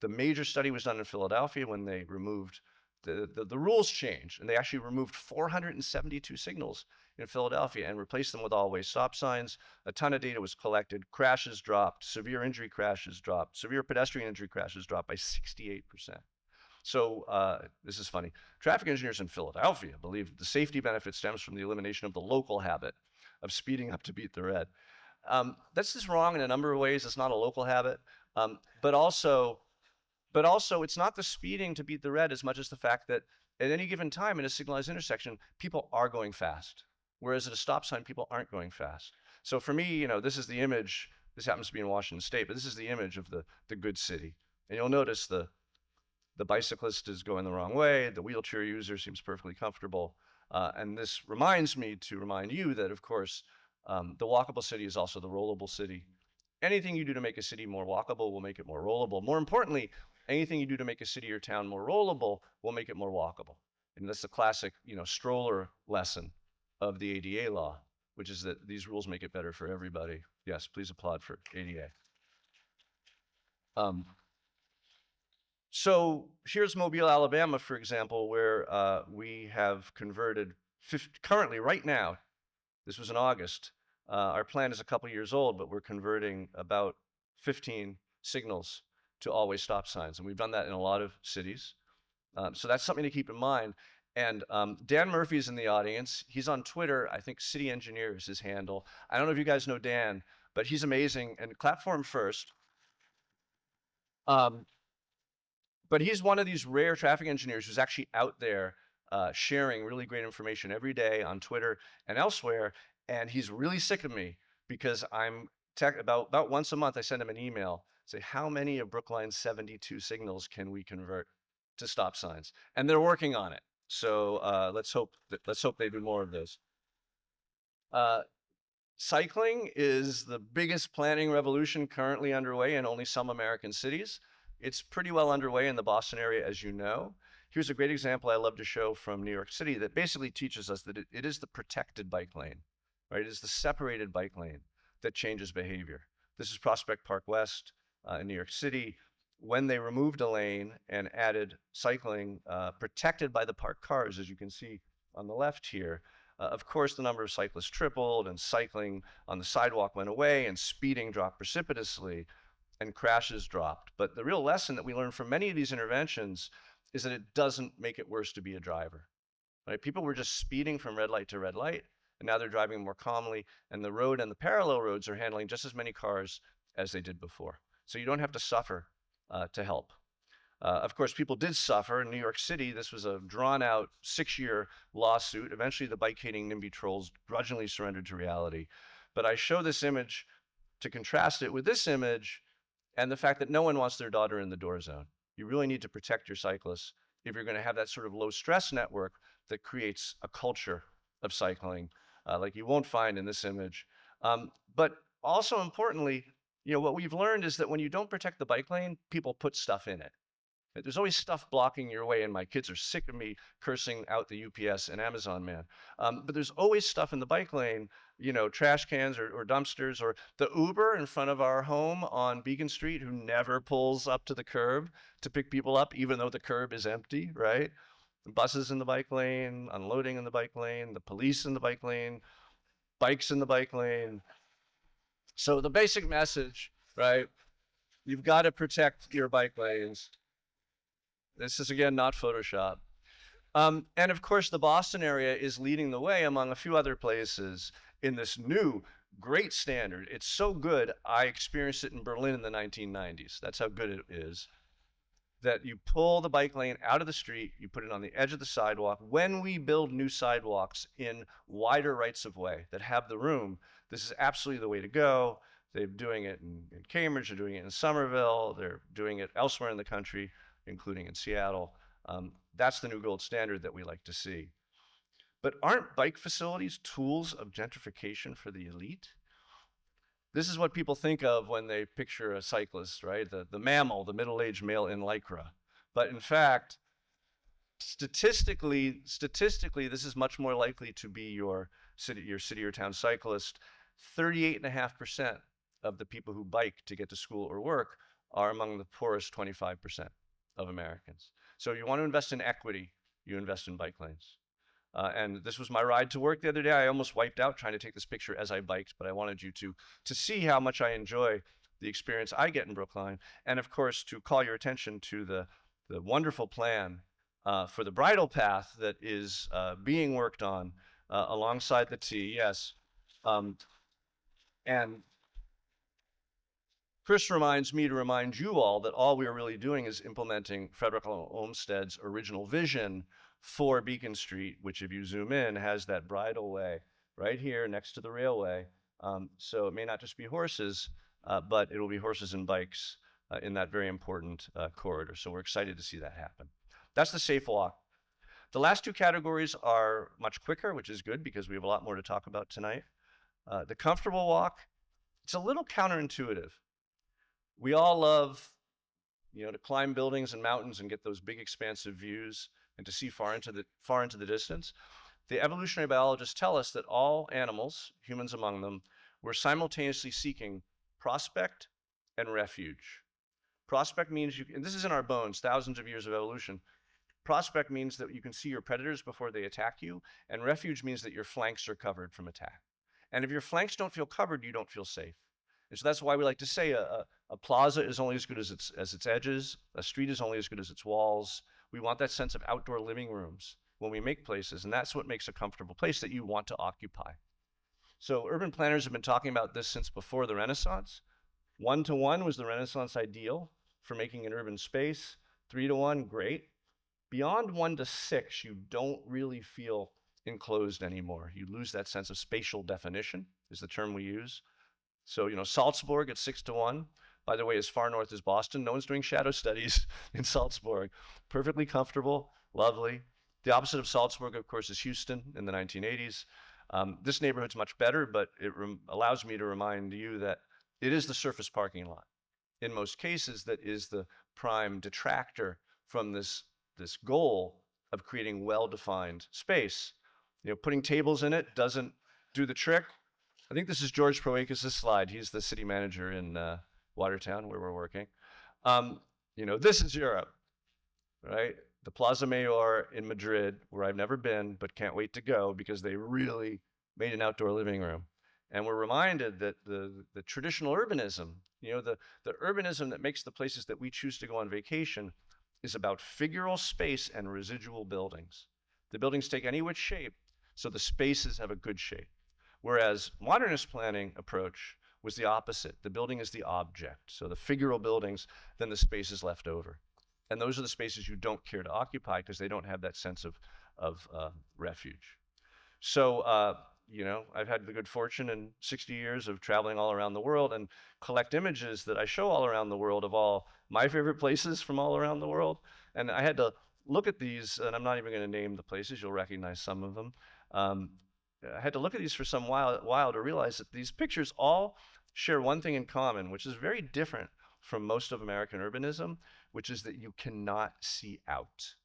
The major study was done in Philadelphia when they removed the rules changed, and they actually removed 472 signals in Philadelphia and replaced them with always stop signs. A ton of data was collected. Crashes dropped. Severe injury crashes dropped. Severe pedestrian injury crashes dropped by 68%. So this is funny. Traffic engineers in Philadelphia believe the safety benefit stems from the elimination of the local habit of speeding up to beat the red. That's just wrong in a number of ways. It's not a local habit, but also it's not the speeding to beat the red as much as the fact that at any given time in a signalized intersection, people are going fast, whereas at a stop sign, people aren't going fast. So for me, this is the image. This happens to be in Washington State, but this is the image of the good city. And you'll notice the bicyclist is going the wrong way. The wheelchair user seems perfectly comfortable. And this reminds me to remind you that, of course, the walkable city is also the rollable city. Anything you do to make a city more walkable will make it more rollable. More importantly, anything you do to make a city or town more rollable will make it more walkable. And that's the classic, stroller lesson of the ADA law, which is that these rules make it better for everybody. Yes, please applaud for ADA. So here's Mobile, Alabama, for example, where we have converted currently, right now, this was in August. Our plan is a couple years old, but we're converting about 15 signals to always stop signs. And we've done that in a lot of cities. So that's something to keep in mind. And Dan Murphy's in the audience. He's on Twitter. I think City Engineer is his handle. I don't know if you guys know Dan, but he's amazing. And clap for him first. But he's one of these rare traffic engineers who's actually out there sharing really great information every day on Twitter and elsewhere. And he's really sick of me because about once a month, I send him an email, say, how many of Brookline's 72 signals can we convert to stop signs? And they're working on it. So let's hope they do more of those. Cycling is the biggest planning revolution currently underway in only some American cities. It's pretty well underway in the Boston area, as you know. Here's a great example I love to show from New York City that basically teaches us that it is the protected bike lane, right? It is the separated bike lane that changes behavior. This is Prospect Park West in New York City. When they removed a lane and added cycling protected by the parked cars, as you can see on the left here, of course, the number of cyclists tripled and cycling on the sidewalk went away and speeding dropped precipitously and crashes dropped. But the real lesson that we learned from many of these interventions is that it doesn't make it worse to be a driver. Right? People were just speeding from red light to red light, and now they're driving more calmly, and the road and the parallel roads are handling just as many cars as they did before. So you don't have to suffer to help. Of course, people did suffer in New York City. This was a drawn-out 6-year lawsuit. Eventually, the bike-hating NIMBY trolls grudgingly surrendered to reality. But I show this image to contrast it with this image and the fact that no one wants their daughter in the door zone. You really need to protect your cyclists if you're going to have that sort of low-stress network that creates a culture of cycling like you won't find in this image. But also importantly, what we've learned is that when you don't protect the bike lane, people put stuff in it. There's always stuff blocking your way, and my kids are sick of me cursing out the UPS and Amazon man. But there's always stuff in the bike lane, trash cans or dumpsters, or the Uber in front of our home on Beacon Street who never pulls up to the curb to pick people up, even though the curb is empty, right? The buses in the bike lane, unloading in the bike lane, the police in the bike lane, bikes in the bike lane. So the basic message, right? You've got to protect your bike lanes. This is, again, not Photoshop. And of course, the Boston area is leading the way among a few other places in this new great standard. It's so good, I experienced it in Berlin in the 1990s. That's how good it is. That you pull the bike lane out of the street, you put it on the edge of the sidewalk. When we build new sidewalks in wider rights of way that have the room, this is absolutely the way to go. They're doing it in Cambridge, they're doing it in Somerville, they're doing it elsewhere in the country, including in Seattle. That's the new gold standard that we like to see. But aren't bike facilities tools of gentrification for the elite? This is what people think of when they picture a cyclist, right? The mammal, the middle-aged male in Lycra. But in fact, statistically, this is much more likely to be your city or town cyclist. 38.5% of the people who bike to get to school or work are among the poorest 25% of Americans. So you want to invest in equity, you invest in bike lanes. And this was my ride to work the other day. I almost wiped out trying to take this picture as I biked, but I wanted you to see how much I enjoy the experience I get in Brookline. And of course, to call your attention to the wonderful plan for the bridle path that is being worked on alongside the T, yes. And Chris reminds me to remind you all that all we are really doing is implementing Frederick Olmsted's original vision for Beacon Street, which if you zoom in, has that bridleway right here next to the railway. So it may not just be horses, but it will be horses and bikes in that very important corridor. So we're excited to see that happen. That's the safe walk. The last two categories are much quicker, which is good because we have a lot more to talk about tonight. The comfortable walk, it's a little counterintuitive. We all love, to climb buildings and mountains and get those big expansive views and to see far into the distance. The evolutionary biologists tell us that all animals, humans among them, were simultaneously seeking prospect and refuge. Prospect means and this is in our bones, thousands of years of evolution. Prospect means that you can see your predators before they attack you, and refuge means that your flanks are covered from attack. And if your flanks don't feel covered, you don't feel safe. And so that's why we like to say a plaza is only as good as its edges, a street is only as good as its walls. We want that sense of outdoor living rooms when we make places, and that's what makes a comfortable place that you want to occupy. So urban planners have been talking about this since before the Renaissance. 1-to-1 was the Renaissance ideal for making an urban space. 3-to-1, great. Beyond 1-to-6, you don't really feel enclosed anymore. You lose that sense of spatial definition, is the term we use. So, Salzburg at 6-to-1, by the way, as far north as Boston. No one's doing shadow studies in Salzburg. Perfectly comfortable, lovely. The opposite of Salzburg, of course, is Houston in the 1980s. This neighborhood's much better, but it allows me to remind you that it is the surface parking lot. In most cases, that is the prime detractor from this goal of creating well-defined space. Putting tables in it doesn't do the trick. I think this is George Proakis' slide. He's the city manager in Watertown, where we're working. This is Europe, right? The Plaza Mayor in Madrid, where I've never been, but can't wait to go because they really made an outdoor living room. And we're reminded that the traditional urbanism, the urbanism that makes the places that we choose to go on vacation is about figural space and residual buildings. The buildings take any which shape, so the spaces have a good shape. Whereas modernist planning approach was the opposite. The building is the object. So the figural buildings, then the space is left over. And those are the spaces you don't care to occupy because they don't have that sense of refuge. So, I've had the good fortune in 60 years of traveling all around the world and collect images that I show all around the world of all my favorite places from all around the world. And I had to look at these, and I'm not even going to name the places. You'll recognize some of them. I had to look at these for some while to realize that these pictures all share one thing in common, which is very different from most of American urbanism, which is that you cannot see out.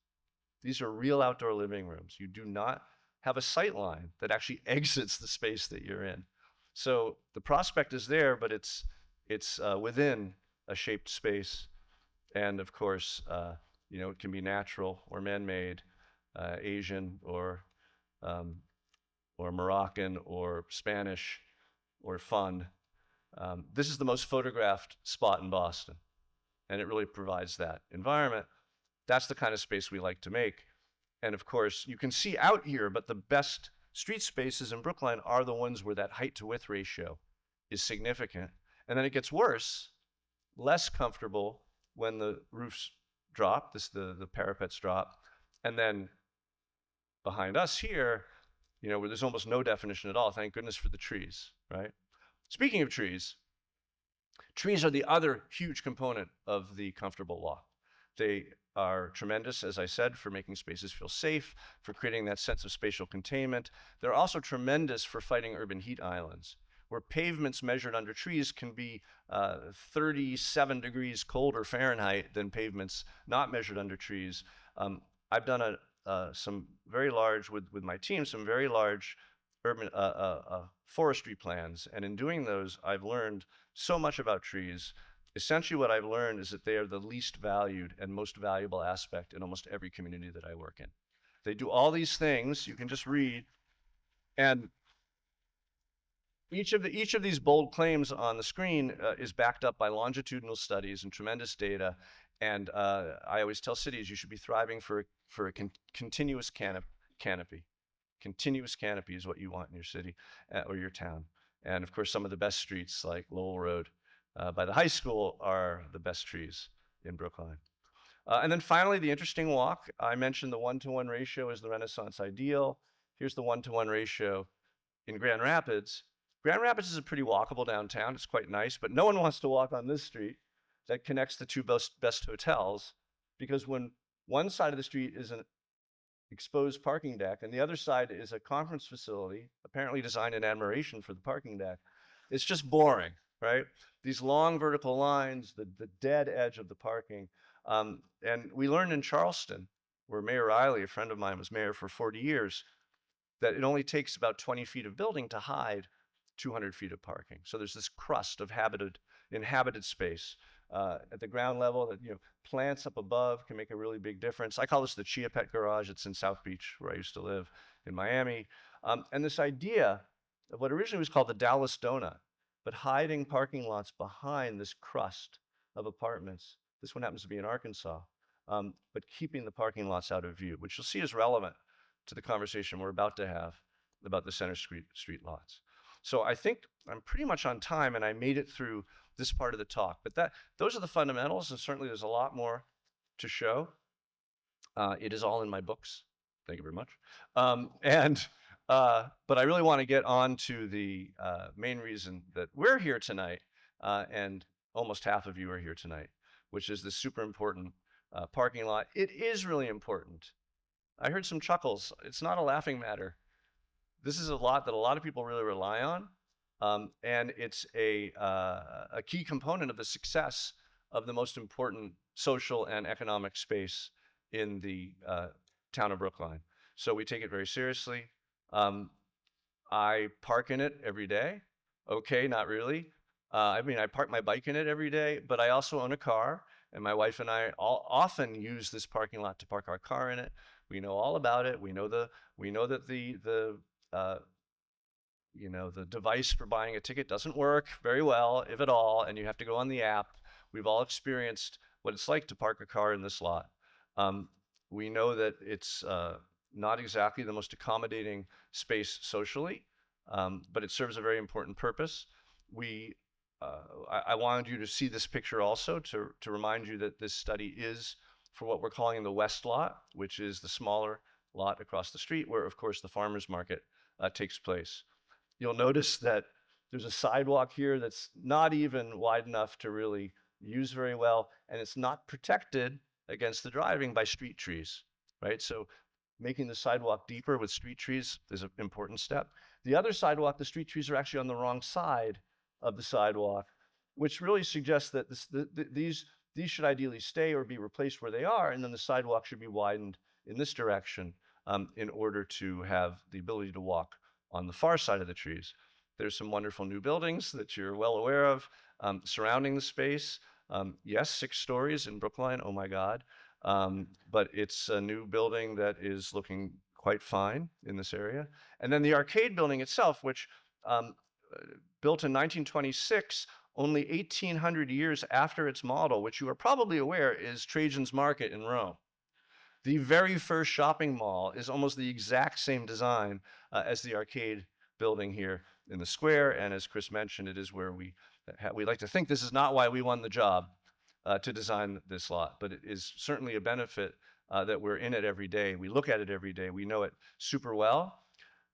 These are real outdoor living rooms. You do not have a sight line that actually exits the space that you're in. So the prospect is there, but it's within a shaped space. And of course, it can be natural or man-made, Asian or Moroccan or Spanish or fun. This is the most photographed spot in Boston, and it really provides that environment. That's the kind of space we like to make. And of course, you can see out here, but the best street spaces in Brookline are the ones where that height to width ratio is significant. And then it gets worse, less comfortable when the roofs drop, the parapets drop. And then behind us here, where there's almost no definition at all, thank goodness for the trees, right? Speaking of trees are the other huge component of the comfortable walk. They are tremendous, as I said, for making spaces feel safe, for creating that sense of spatial containment. They're also tremendous for fighting urban heat islands, where pavements measured under trees can be 37 degrees colder Fahrenheit than pavements not measured under trees. I've done some very large, with my team, some very large urban forestry plans. And in doing those, I've learned so much about trees. Essentially what I've learned is that they are the least valued and most valuable aspect in almost every community that I work in. They do all these things, you can just read, and each of these bold claims on the screen is backed up by longitudinal studies and tremendous data. And I always tell cities you should be thriving for a continuous canopy. Continuous canopy is what you want in your city or your town. And of course, some of the best streets like Lowell Road by the high school are the best trees in Brookline. And then finally, the interesting walk. I mentioned the 1-to-1 ratio is the Renaissance ideal. Here's the 1-to-1 ratio in Grand Rapids. Grand Rapids is a pretty walkable downtown. It's quite nice, but no one wants to walk on this street that connects the two best hotels, because when one side of the street is an exposed parking deck and the other side is a conference facility, apparently designed in admiration for the parking deck, it's just boring, right? These long vertical lines, the dead edge of the parking. And we learned in Charleston, where Mayor Riley, a friend of mine, was mayor for 40 years, that it only takes about 20 feet of building to hide 200 feet of parking. So there's this crust of inhabited space at the ground level that, plants up above can make a really big difference. I call this the Chia Pet Garage. It's in South Beach, where I used to live in Miami. And this idea of what originally was called the Dallas Donut, but hiding parking lots behind this crust of apartments. This one happens to be in Arkansas, but keeping the parking lots out of view, which you'll see is relevant to the conversation we're about to have about the Center Street lots. So I think I'm pretty much on time, and I made it through this part of the talk. But those are the fundamentals, and certainly there's a lot more to show. It is all in my books. Thank you very much. But I really want to get on to the main reason that we're here tonight, and almost half of you are here tonight, which is this super important parking lot. It is really important. I heard some chuckles. It's not a laughing matter. This is a lot that a lot of people really rely on, and it's a key component of the success of the most important social and economic space in the town of Brookline. So we take it very seriously. I park in it every day. Okay, not really. I park my bike in it every day, but I also own a car, and my wife and I often use this parking lot to park our car in it. We know all about it. We know that the device for buying a ticket doesn't work very well, if at all, and you have to go on the app. We've all experienced what it's like to park a car in this lot. We know that it's not exactly the most accommodating space socially, but it serves a very important purpose. I wanted you to see this picture also to remind you that this study is for what we're calling the West Lot, which is the smaller lot across the street where, of course, the farmers market takes place. You'll notice that there's a sidewalk here that's not even wide enough to really use very well, and it's not protected against the driving by street trees, right? So making the sidewalk deeper with street trees is an important step. The other sidewalk, the street trees are actually on the wrong side of the sidewalk, which really suggests that these should ideally stay or be replaced where they are, and then the sidewalk should be widened in this direction in order to have the ability to walk on the far side of the trees. There's some wonderful new buildings that you're well aware of surrounding the space. Yes, 6 stories in Brookline, oh my God. But it's a new building that is looking quite fine in this area. And then the arcade building itself, which built in 1926, only 1,800 years after its model, which you are probably aware is Trajan's Market in Rome. The very first shopping mall is almost the exact same design as the arcade building here in the square. And as Chris mentioned, it is where we like to think this is not why we won the job to design this lot, but it is certainly a benefit that we're in it every day. We look at it every day. We know it super well.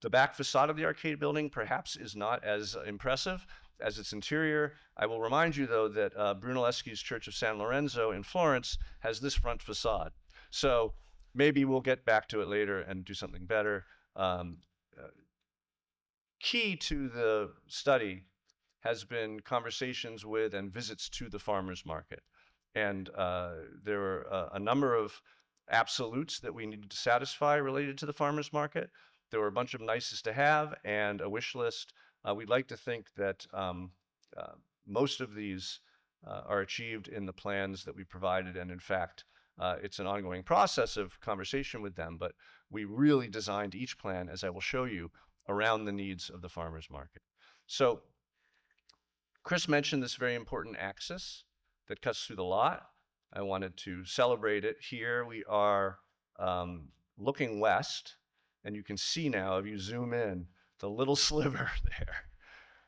The back facade of the arcade building perhaps is not as impressive as its interior. I will remind you, though, that Brunelleschi's Church of San Lorenzo in Florence has this front facade. So maybe we'll get back to it later and do something better. Key to the study has been conversations with and visits to the farmers market. And there were a number of absolutes that we needed to satisfy related to the farmers market. There were a bunch of nices to have and a wish list. We'd like to think that most of these are achieved in the plans that we provided. And in fact, it's an ongoing process of conversation with them, but we really designed each plan, as I will show you, around the needs of the farmers market. So Chris mentioned this very important axis that cuts through the lot. I wanted to celebrate it. Here we are looking west, and you can see now, if you zoom in, the little sliver there.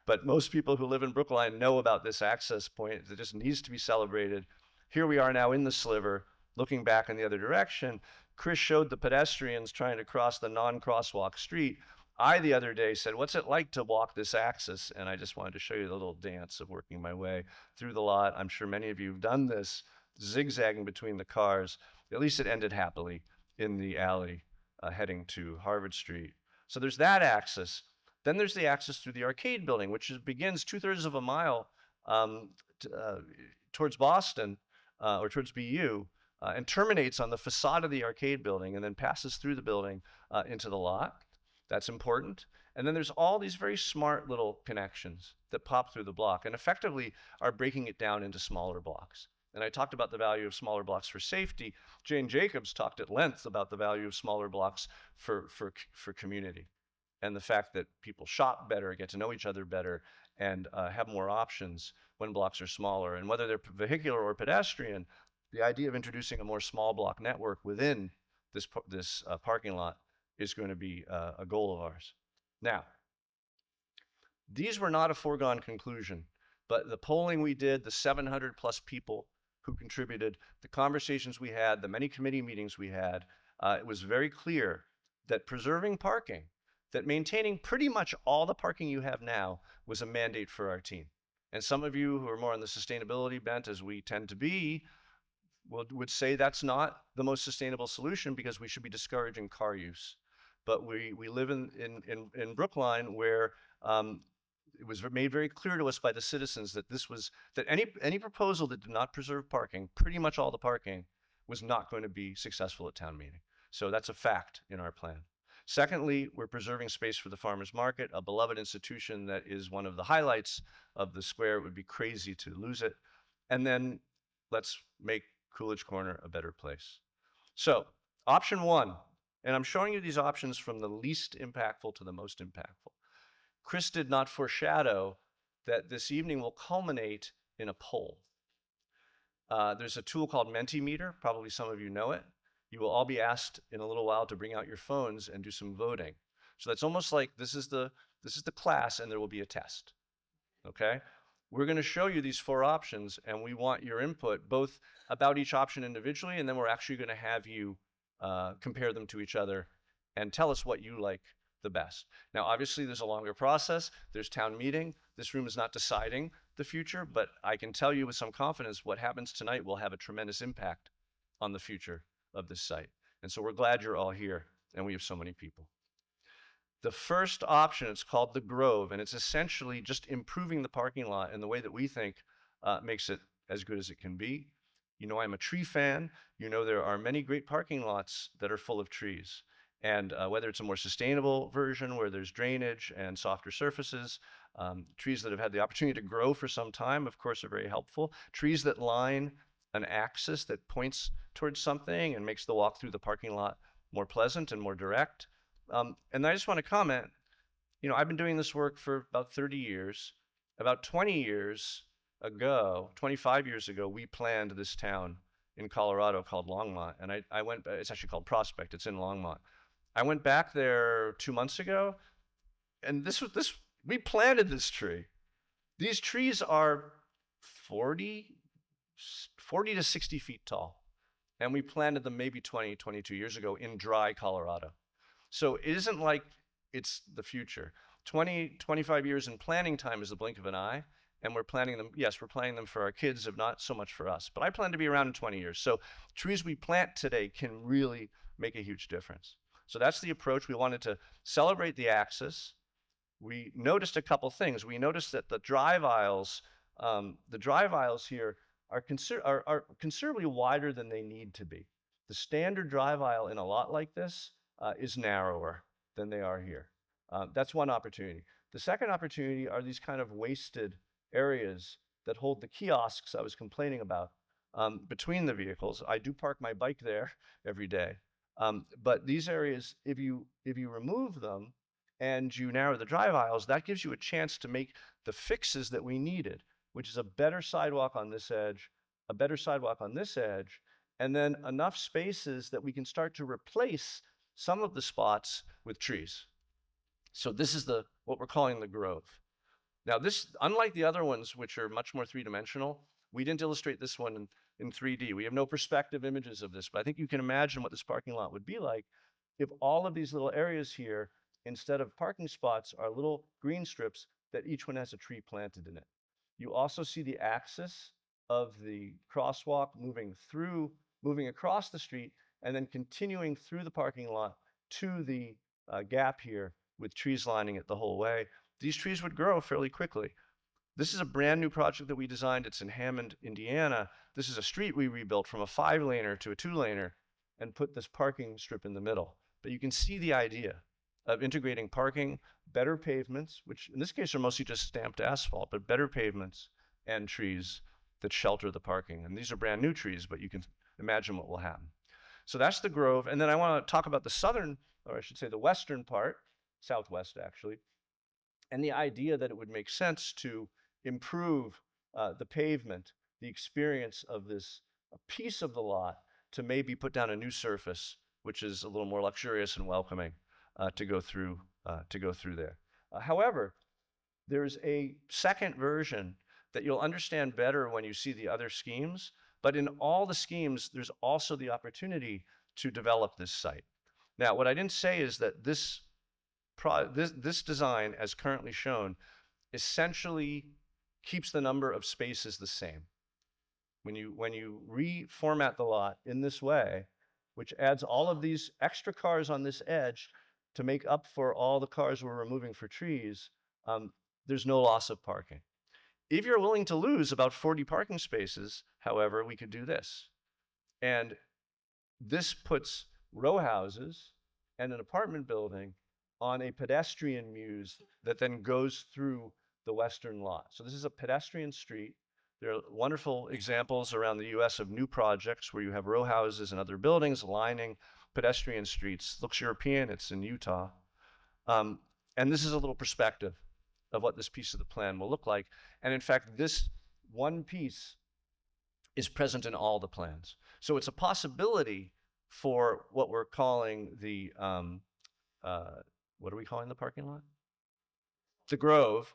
But most people who live in Brookline know about this access point. It just needs to be celebrated. Here we are now in the sliver, looking back in the other direction. Chris showed the pedestrians trying to cross the non-crosswalk street. I, the other day, said, what's it like to walk this axis? And I just wanted to show you the little dance of working my way through the lot. I'm sure many of you have done this, zigzagging between the cars. At least it ended happily in the alley heading to Harvard Street. So there's that axis. Then there's the axis through the arcade building, which begins 2/3 of a mile towards Boston or towards BU and terminates on the facade of the arcade building and then passes through the building into the lot. That's important. And then there's all these very smart little connections that pop through the block and effectively are breaking it down into smaller blocks. And I talked about the value of smaller blocks for safety. Jane Jacobs talked at length about the value of smaller blocks for community and the fact that people shop better, get to know each other better, and have more options when blocks are smaller. And whether they're vehicular or pedestrian, the idea of introducing a more small block network within this parking lot is going to be a goal of ours. Now, these were not a foregone conclusion, but the polling we did, the 700 plus people who contributed, the conversations we had, the many committee meetings we had, it was very clear that preserving parking, that maintaining pretty much all the parking you have now was a mandate for our team. And some of you who are more on the sustainability bent, as we tend to be, would say that's not the most sustainable solution because we should be discouraging car use. But we live in Brookline where it was made very clear to us by the citizens that any proposal that did not preserve parking, pretty much all the parking, was not going to be successful at town meeting. So that's a fact in our plan. Secondly, we're preserving space for the farmers market, a beloved institution that is one of the highlights of the square. It would be crazy to lose it. And then let's make Coolidge Corner a better place. So option one, and I'm showing you these options from the least impactful to the most impactful. Chris did not foreshadow that this evening will culminate in a poll. There's a tool called Mentimeter. Probably some of you know it. You will all be asked in a little while to bring out your phones and do some voting. So that's almost like this is the class and there will be a test. Okay? We're going to show you these 4 options and we want your input both about each option individually, and then we're actually going to have you compare them to each other and tell us what you like the best. Now, obviously, there's a longer process. There's town meeting. This room is not deciding the future, but I can tell you with some confidence what happens tonight will have a tremendous impact on the future of this site. And so we're glad you're all here and we have so many people. The first option, it's called the Grove, and it's essentially just improving the parking lot in the way that we think makes it as good as it can be. You know I'm a tree fan. You know there are many great parking lots that are full of trees. And whether it's a more sustainable version where there's drainage and softer surfaces, trees that have had the opportunity to grow for some time, of course, are very helpful. Trees that line an axis that points towards something and makes the walk through the parking lot more pleasant and more direct. And I just want to comment, you know, I've been doing this work for about 30 years. About 20 years ago, 25 years ago, we planned this town in Colorado called Longmont, and I went. It's actually called Prospect. It's in Longmont. I went back there 2 months ago, and we planted this tree. These trees are 40 to 60 feet tall, and we planted them maybe 20, 22 years ago in dry Colorado. So it isn't like it's the future. 20, 25 years in planning time is the blink of an eye, and we're planting them, yes, we're planting them for our kids, if not so much for us. But I plan to be around in 20 years. So trees we plant today can really make a huge difference. So that's the approach. We wanted to celebrate the axis. We noticed a couple things. We noticed that the drive aisles here are considerably wider than they need to be. The standard drive aisle in a lot like this is narrower than they are here. That's one opportunity. The second opportunity are these kind of wasted areas that hold the kiosks I was complaining about between the vehicles. I do park my bike there every day. But these areas, if you remove them and you narrow the drive aisles, that gives you a chance to make the fixes that we needed, which is a better sidewalk on this edge, a better sidewalk on this edge, and then enough spaces that we can start to replace some of the spots with trees. So this is what we're calling the grove. Now this, unlike the other ones, which are much more three-dimensional, we didn't illustrate this one in 3D. We have no perspective images of this, but I think you can imagine what this parking lot would be like if all of these little areas here, instead of parking spots, are little green strips that each one has a tree planted in it. You also see the axis of the crosswalk moving across the street and then continuing through the parking lot to the gap here with trees lining it the whole way. These trees would grow fairly quickly. This is a brand new project that we designed. It's in Hammond, Indiana. This is a street we rebuilt from a 5-laner to a 2-laner and put this parking strip in the middle. But you can see the idea of integrating parking, better pavements, which in this case are mostly just stamped asphalt, but better pavements and trees that shelter the parking. And these are brand new trees, but you can imagine what will happen. So that's the grove. And then I want to talk about the southern, or I should say the western part, southwest actually, and the idea that it would make sense to improve the pavement, the experience of this piece of the lot, to maybe put down a new surface, which is a little more luxurious and welcoming to go through there. However, there's a second version that you'll understand better when you see the other schemes, but in all the schemes, there's also the opportunity to develop this site. Now, what I didn't say is that this design, as currently shown, essentially keeps the number of spaces the same. When you reformat the lot in this way, which adds all of these extra cars on this edge to make up for all the cars we're removing for trees, there's no loss of parking. If you're willing to lose about 40 parking spaces, however, we could do this. And this puts row houses and an apartment building on a pedestrian muse that then goes through the western lot. So this is a pedestrian street. There are wonderful examples around the US of new projects where you have row houses and other buildings lining pedestrian streets. Looks European, it's in Utah. And this is a little perspective of what this piece of the plan will look like. And in fact, this one piece is present in all the plans. So it's a possibility for what we're calling the, what are we calling the parking lot? The Grove.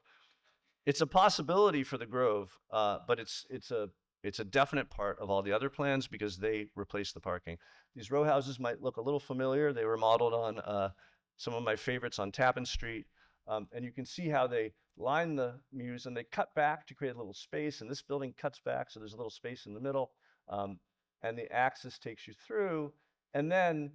It's a possibility for the Grove, but it's a definite part of all the other plans because they replace the parking. These row houses might look a little familiar. They were modeled on some of my favorites on Tappan Street. And you can see how they line the muse and they cut back to create a little space. And this building cuts back, so there's a little space in the middle. And the axis takes you through. And then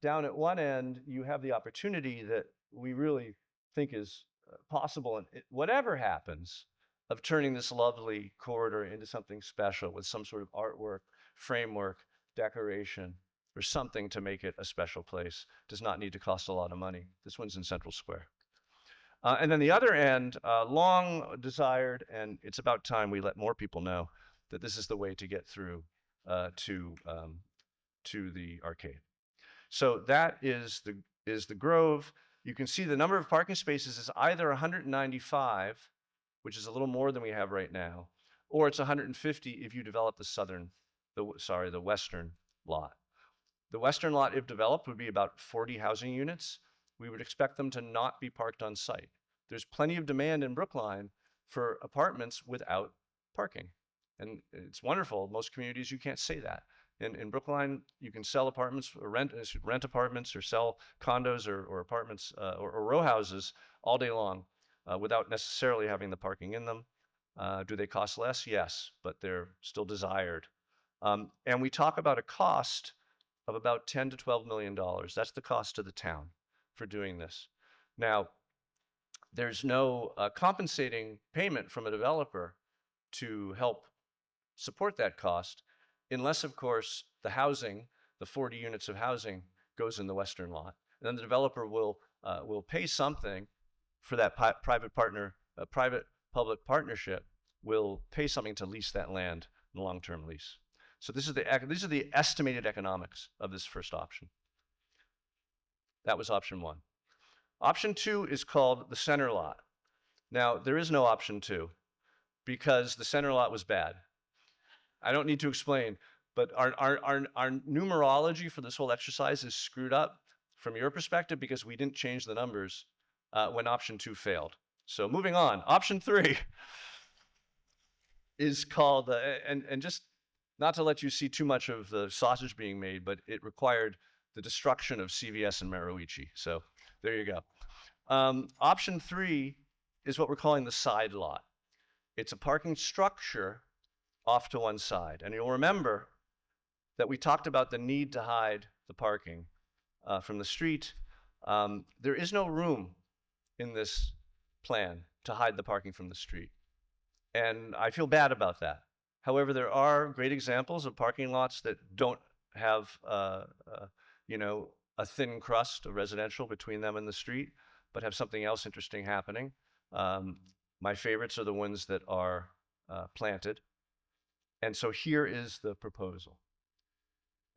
down at one end, you have the opportunity that we really think is possible, and whatever happens, of turning this lovely corridor into something special with some sort of artwork, framework, decoration, or something to make it a special place. Does not need to cost a lot of money. This one's in Central Square. And then the other end, long desired, and it's about time we let more people know that this is the way to get through to the arcade. So that is the Grove. You can see the number of parking spaces is either 195, which is a little more than we have right now, or it's 150 if you develop the southern the western lot. The western lot, if developed, would be about 40 housing units. We would expect them to not be parked on site. There's plenty of demand in Brookline for apartments without parking. And it's wonderful. Most communities, you can't say that. In Brookline, you can sell apartments or rent apartments or sell condos or apartments or row houses all day long without necessarily having the parking in them. Do they cost less? Yes, but they're still desired. And we talk about a cost of about $10 to $12 million. That's the cost to the town for doing this. Now, there's no compensating payment from a developer to help support that cost, unless, of course, the housing, the 40 units of housing, goes in the western lot. And then the developer will pay something for that private-public partnership will pay something to lease that land in a long-term lease. So these are the estimated economics of this first option. That was option 1. Option 2 is called the center lot. Now, there is no option 2 because the center lot was bad. I don't need to explain, but our numerology for this whole exercise is screwed up from your perspective because we didn't change the numbers when option 2 failed. So moving on, option 3 is called, and just not to let you see too much of the sausage being made, but it required the destruction of CVS and Maruichi. So there you go. Option 3 is what we're calling the side lot. It's a parking structure off to one side. And you'll remember that we talked about the need to hide the parking from the street. There is no room in this plan to hide the parking from the street. And I feel bad about that. However, there are great examples of parking lots that don't have, you know, a thin crust of residential between them and the street, but have something else interesting happening. My favorites are the ones that are planted. And so here is the proposal.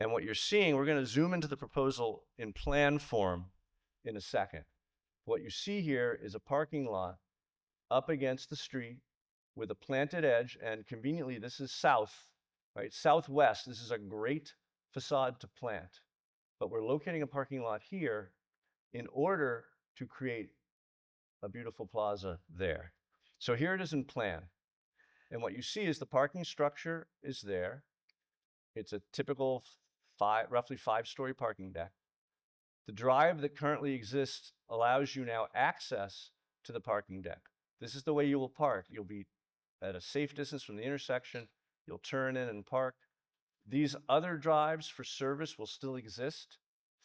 And what you're seeing, we're going to zoom into the proposal in plan form in a second. What you see here is a parking lot up against the street with a planted edge, and conveniently, this is south, right? Southwest, this is a great facade to plant. But we're locating a parking lot here in order to create a beautiful plaza there. So here it is in plan. And what you see is the parking structure is there. It's a typical roughly 5-story parking deck. The drive that currently exists allows you now access to the parking deck. This is the way you will park. You'll be at a safe distance from the intersection. You'll turn in and park. These other drives for service will still exist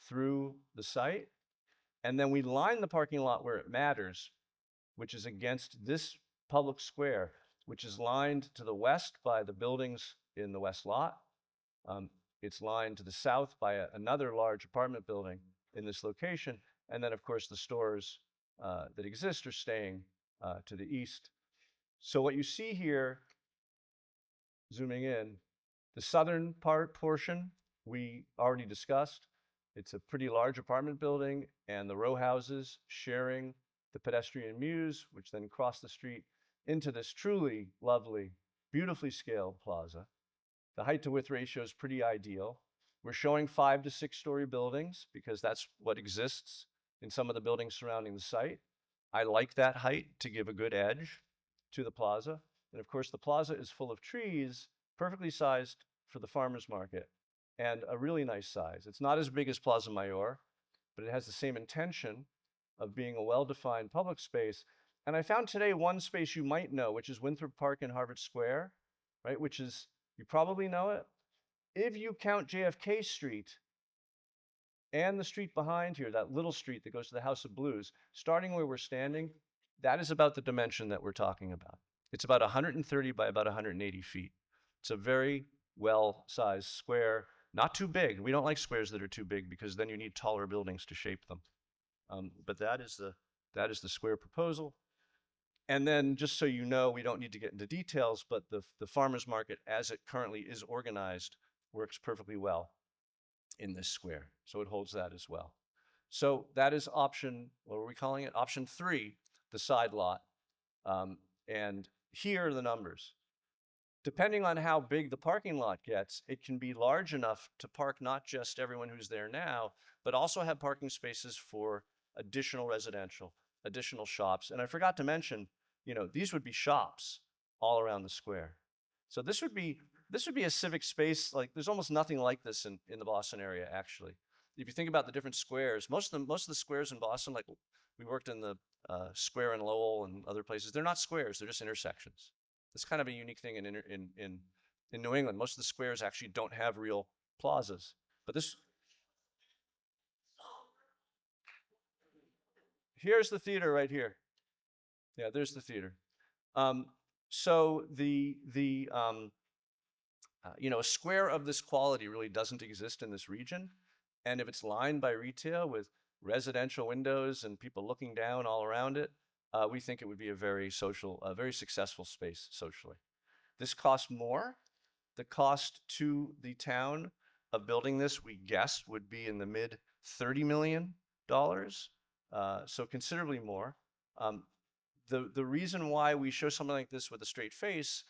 through the site. And then we line the parking lot where it matters, which is against this public square, which is lined to the west by the buildings in the west lot. It's lined to the south by another large apartment building in this location. And then, of course, the stores that exist are staying to the east. So what you see here, zooming in, the southern portion we already discussed. It's a pretty large apartment building and the row houses sharing the pedestrian mews, which then cross the street into this truly lovely, beautifully scaled plaza. The height to width ratio is pretty ideal. We're showing 5 to 6-story buildings because that's what exists in some of the buildings surrounding the site. I like that height to give a good edge to the plaza. And of course, the plaza is full of trees, perfectly sized for the farmer's market, and a really nice size. It's not as big as Plaza Mayor, but it has the same intention of being a well-defined public space. And I found today one space you might know, which is Winthrop Park in Harvard Square, right? Which is, you probably know it. If you count JFK Street and the street behind here, that little street that goes to the House of Blues, starting where we're standing, that is about the dimension that we're talking about. It's about 130 by about 180 feet. It's a very well-sized square, not too big. We don't like squares that are too big because then you need taller buildings to shape them. But that is the square proposal. And then just so you know, we don't need to get into details, but the farmer's market as it currently is organized works perfectly well in this square. So it holds that as well. So that is option, what are we calling it? Option 3, the side lot. And here are the numbers. Depending on how big the parking lot gets, it can be large enough to park not just everyone who's there now, but also have parking spaces for additional residential, additional shops. And I forgot to mention, these would be shops all around the square. So this would be a civic space. Like, there's almost nothing like this in the Boston area, actually. If you think about the different squares, most of the squares in Boston, like we worked in the square in Lowell and other places, they're not squares, they're just intersections. It's kind of a unique thing in New England. Most of the squares actually don't have real plazas. But here's the theater right here. Yeah, there's the theater. So a square of this quality really doesn't exist in this region. And if it's lined by retail with residential windows and people looking down all around it, we think it would be a very successful space socially. This costs more. The cost to the town of building this, we guessed, would be in the mid $30 million, so considerably more. The reason why we show something like this with a straight face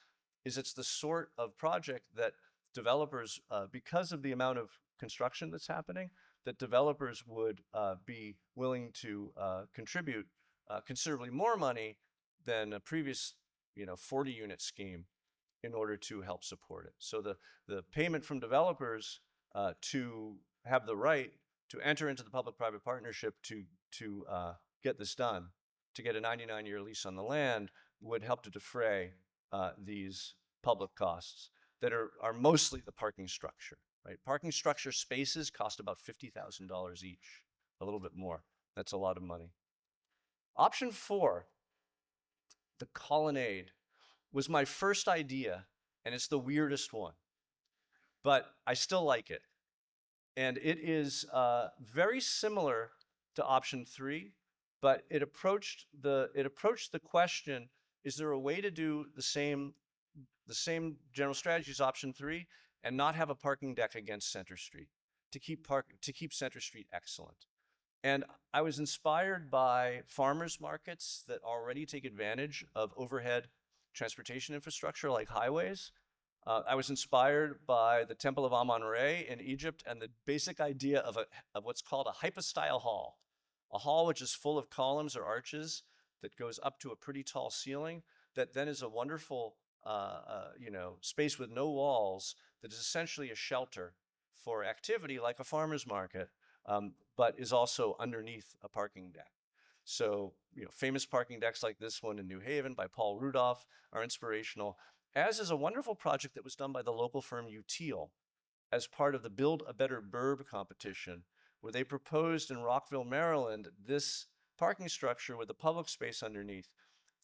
is it's the sort of project that developers, because of the amount of construction that's happening, that developers would be willing to contribute considerably more money than a previous 40-unit scheme in order to help support it. So the payment from developers to have the right to enter into the public-private partnership to get this done, to get a 99-year lease on the land, would help to defray these public costs that are mostly the parking structure, right? Parking structure spaces cost about $50,000 each, a little bit more. That's a lot of money. Option 4, the colonnade, was my first idea, and it's the weirdest one, but I still like it. And it is very similar to option 3, but it approached the question: is there a way to do the same general strategy as option 3 and not have a parking deck against Center Street to keep Center Street excellent? And I was inspired by farmers markets that already take advantage of overhead transportation infrastructure like highways. I was inspired by the Temple of Amun-Re in Egypt and the basic idea of what's called a hypostyle hall, a hall which is full of columns or arches that goes up to a pretty tall ceiling, that then is a wonderful space with no walls that is essentially a shelter for activity like a farmer's market, but is also underneath a parking deck. So, famous parking decks like this one in New Haven by Paul Rudolph are inspirational, as is a wonderful project that was done by the local firm Util as part of the Build a Better Burb competition, where they proposed in Rockville, Maryland, this parking structure with a public space underneath.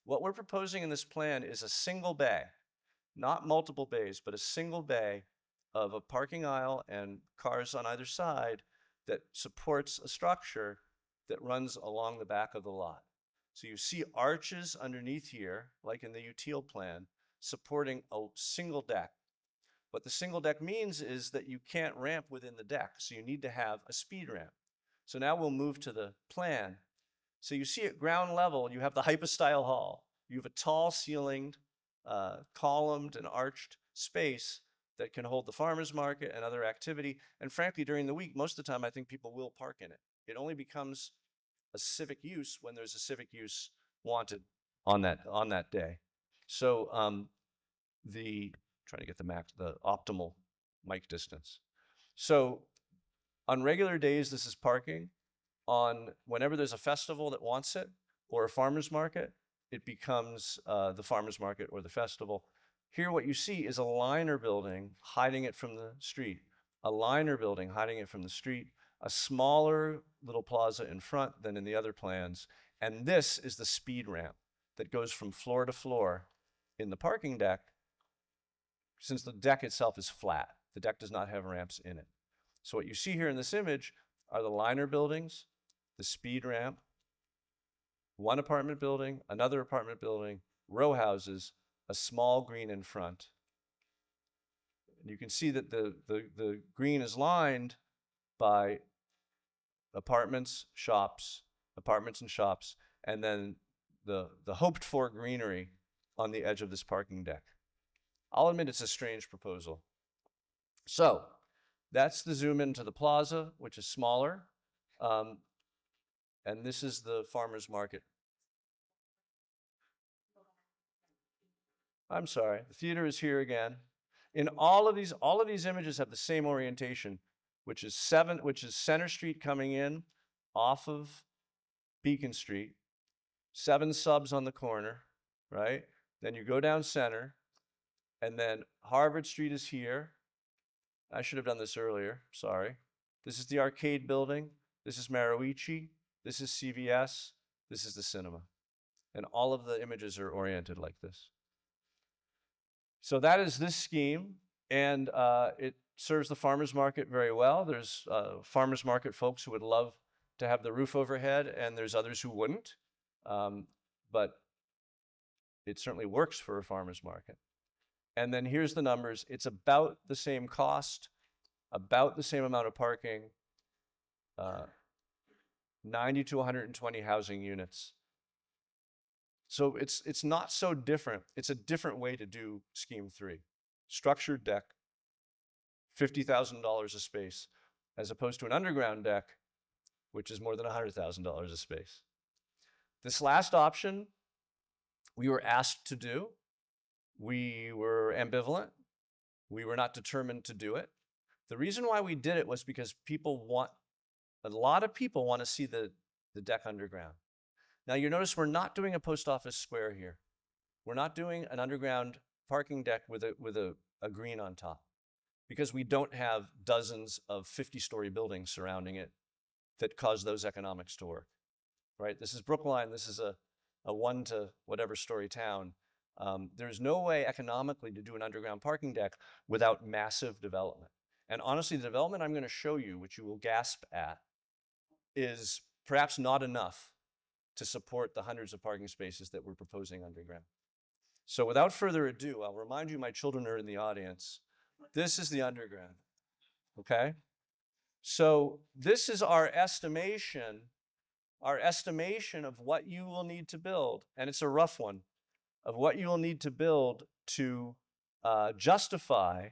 What we're proposing in this plan is a single bay, not multiple bays, but a single bay of a parking aisle and cars on either side that supports a structure that runs along the back of the lot. So you see arches underneath here, like in the Util plan, supporting a single deck. What the single deck means is that you can't ramp within the deck, so you need to have a speed ramp. So now we'll move to the plan. So you see at ground level, you have the hypostyle hall. You have a tall ceilinged, columned and arched space that can hold the farmer's market and other activity. And frankly, during the week, most of the time, I think people will park in it. It only becomes a civic use when there's a civic use wanted on that day. So trying to get the optimal mic distance. So on regular days, this is parking. Whenever there's a festival that wants it, or a farmer's market, it becomes the farmer's market or the festival. Here, what you see is a liner building hiding it from the street, a liner building hiding it from the street, a smaller little plaza in front than in the other plans. And this is the speed ramp that goes from floor to floor in the parking deck, since the deck itself is flat. The deck does not have ramps in it. So what you see here in this image are the liner buildings, the speed ramp, one apartment building, another apartment building, row houses, a small green in front. And you can see that the green is lined by apartments and shops, and then the hoped for greenery on the edge of this parking deck. I'll admit it's a strange proposal. So that's the zoom into the plaza, which is smaller. And this is the farmer's market. I'm sorry, the theater is here again. In all of these images have the same orientation, which is Center Street coming in off of Beacon Street, 7 subs on the corner, right? Then you go down Center, and then Harvard Street is here. I should have done this earlier, sorry. This is the arcade building. This is Maruichi. This is CVS. This is the cinema. And all of the images are oriented like this. So that is this scheme, and it serves the farmers market very well. There's farmers market folks who would love to have the roof overhead, and there's others who wouldn't. But it certainly works for a farmers market. And then here's the numbers. It's about the same cost, about the same amount of parking, 90 to 120 housing units. So it's not so different. It's a different way to do Scheme 3. Structured deck, $50,000 a space, as opposed to an underground deck, which is more than $100,000 a space. This last option, we were asked to do. We were ambivalent. We were not determined to do it. The reason why we did it was because a lot of people want to see the deck underground. Now you notice we're not doing a post office square here. We're not doing an underground parking deck with a green on top, because we don't have dozens of 50-story buildings surrounding it that cause those economics to work, right? This is Brookline. This is a 1 to whatever story town. There's no way economically to do an underground parking deck without massive development. And honestly, the development I'm going to show you, which you will gasp at, is perhaps not enough to support the hundreds of parking spaces that we're proposing underground. So without further ado, I'll remind you, my children are in the audience. This is the underground, okay? So this is our estimation of what you will need to build, and it's a rough one, of what you will need to build to justify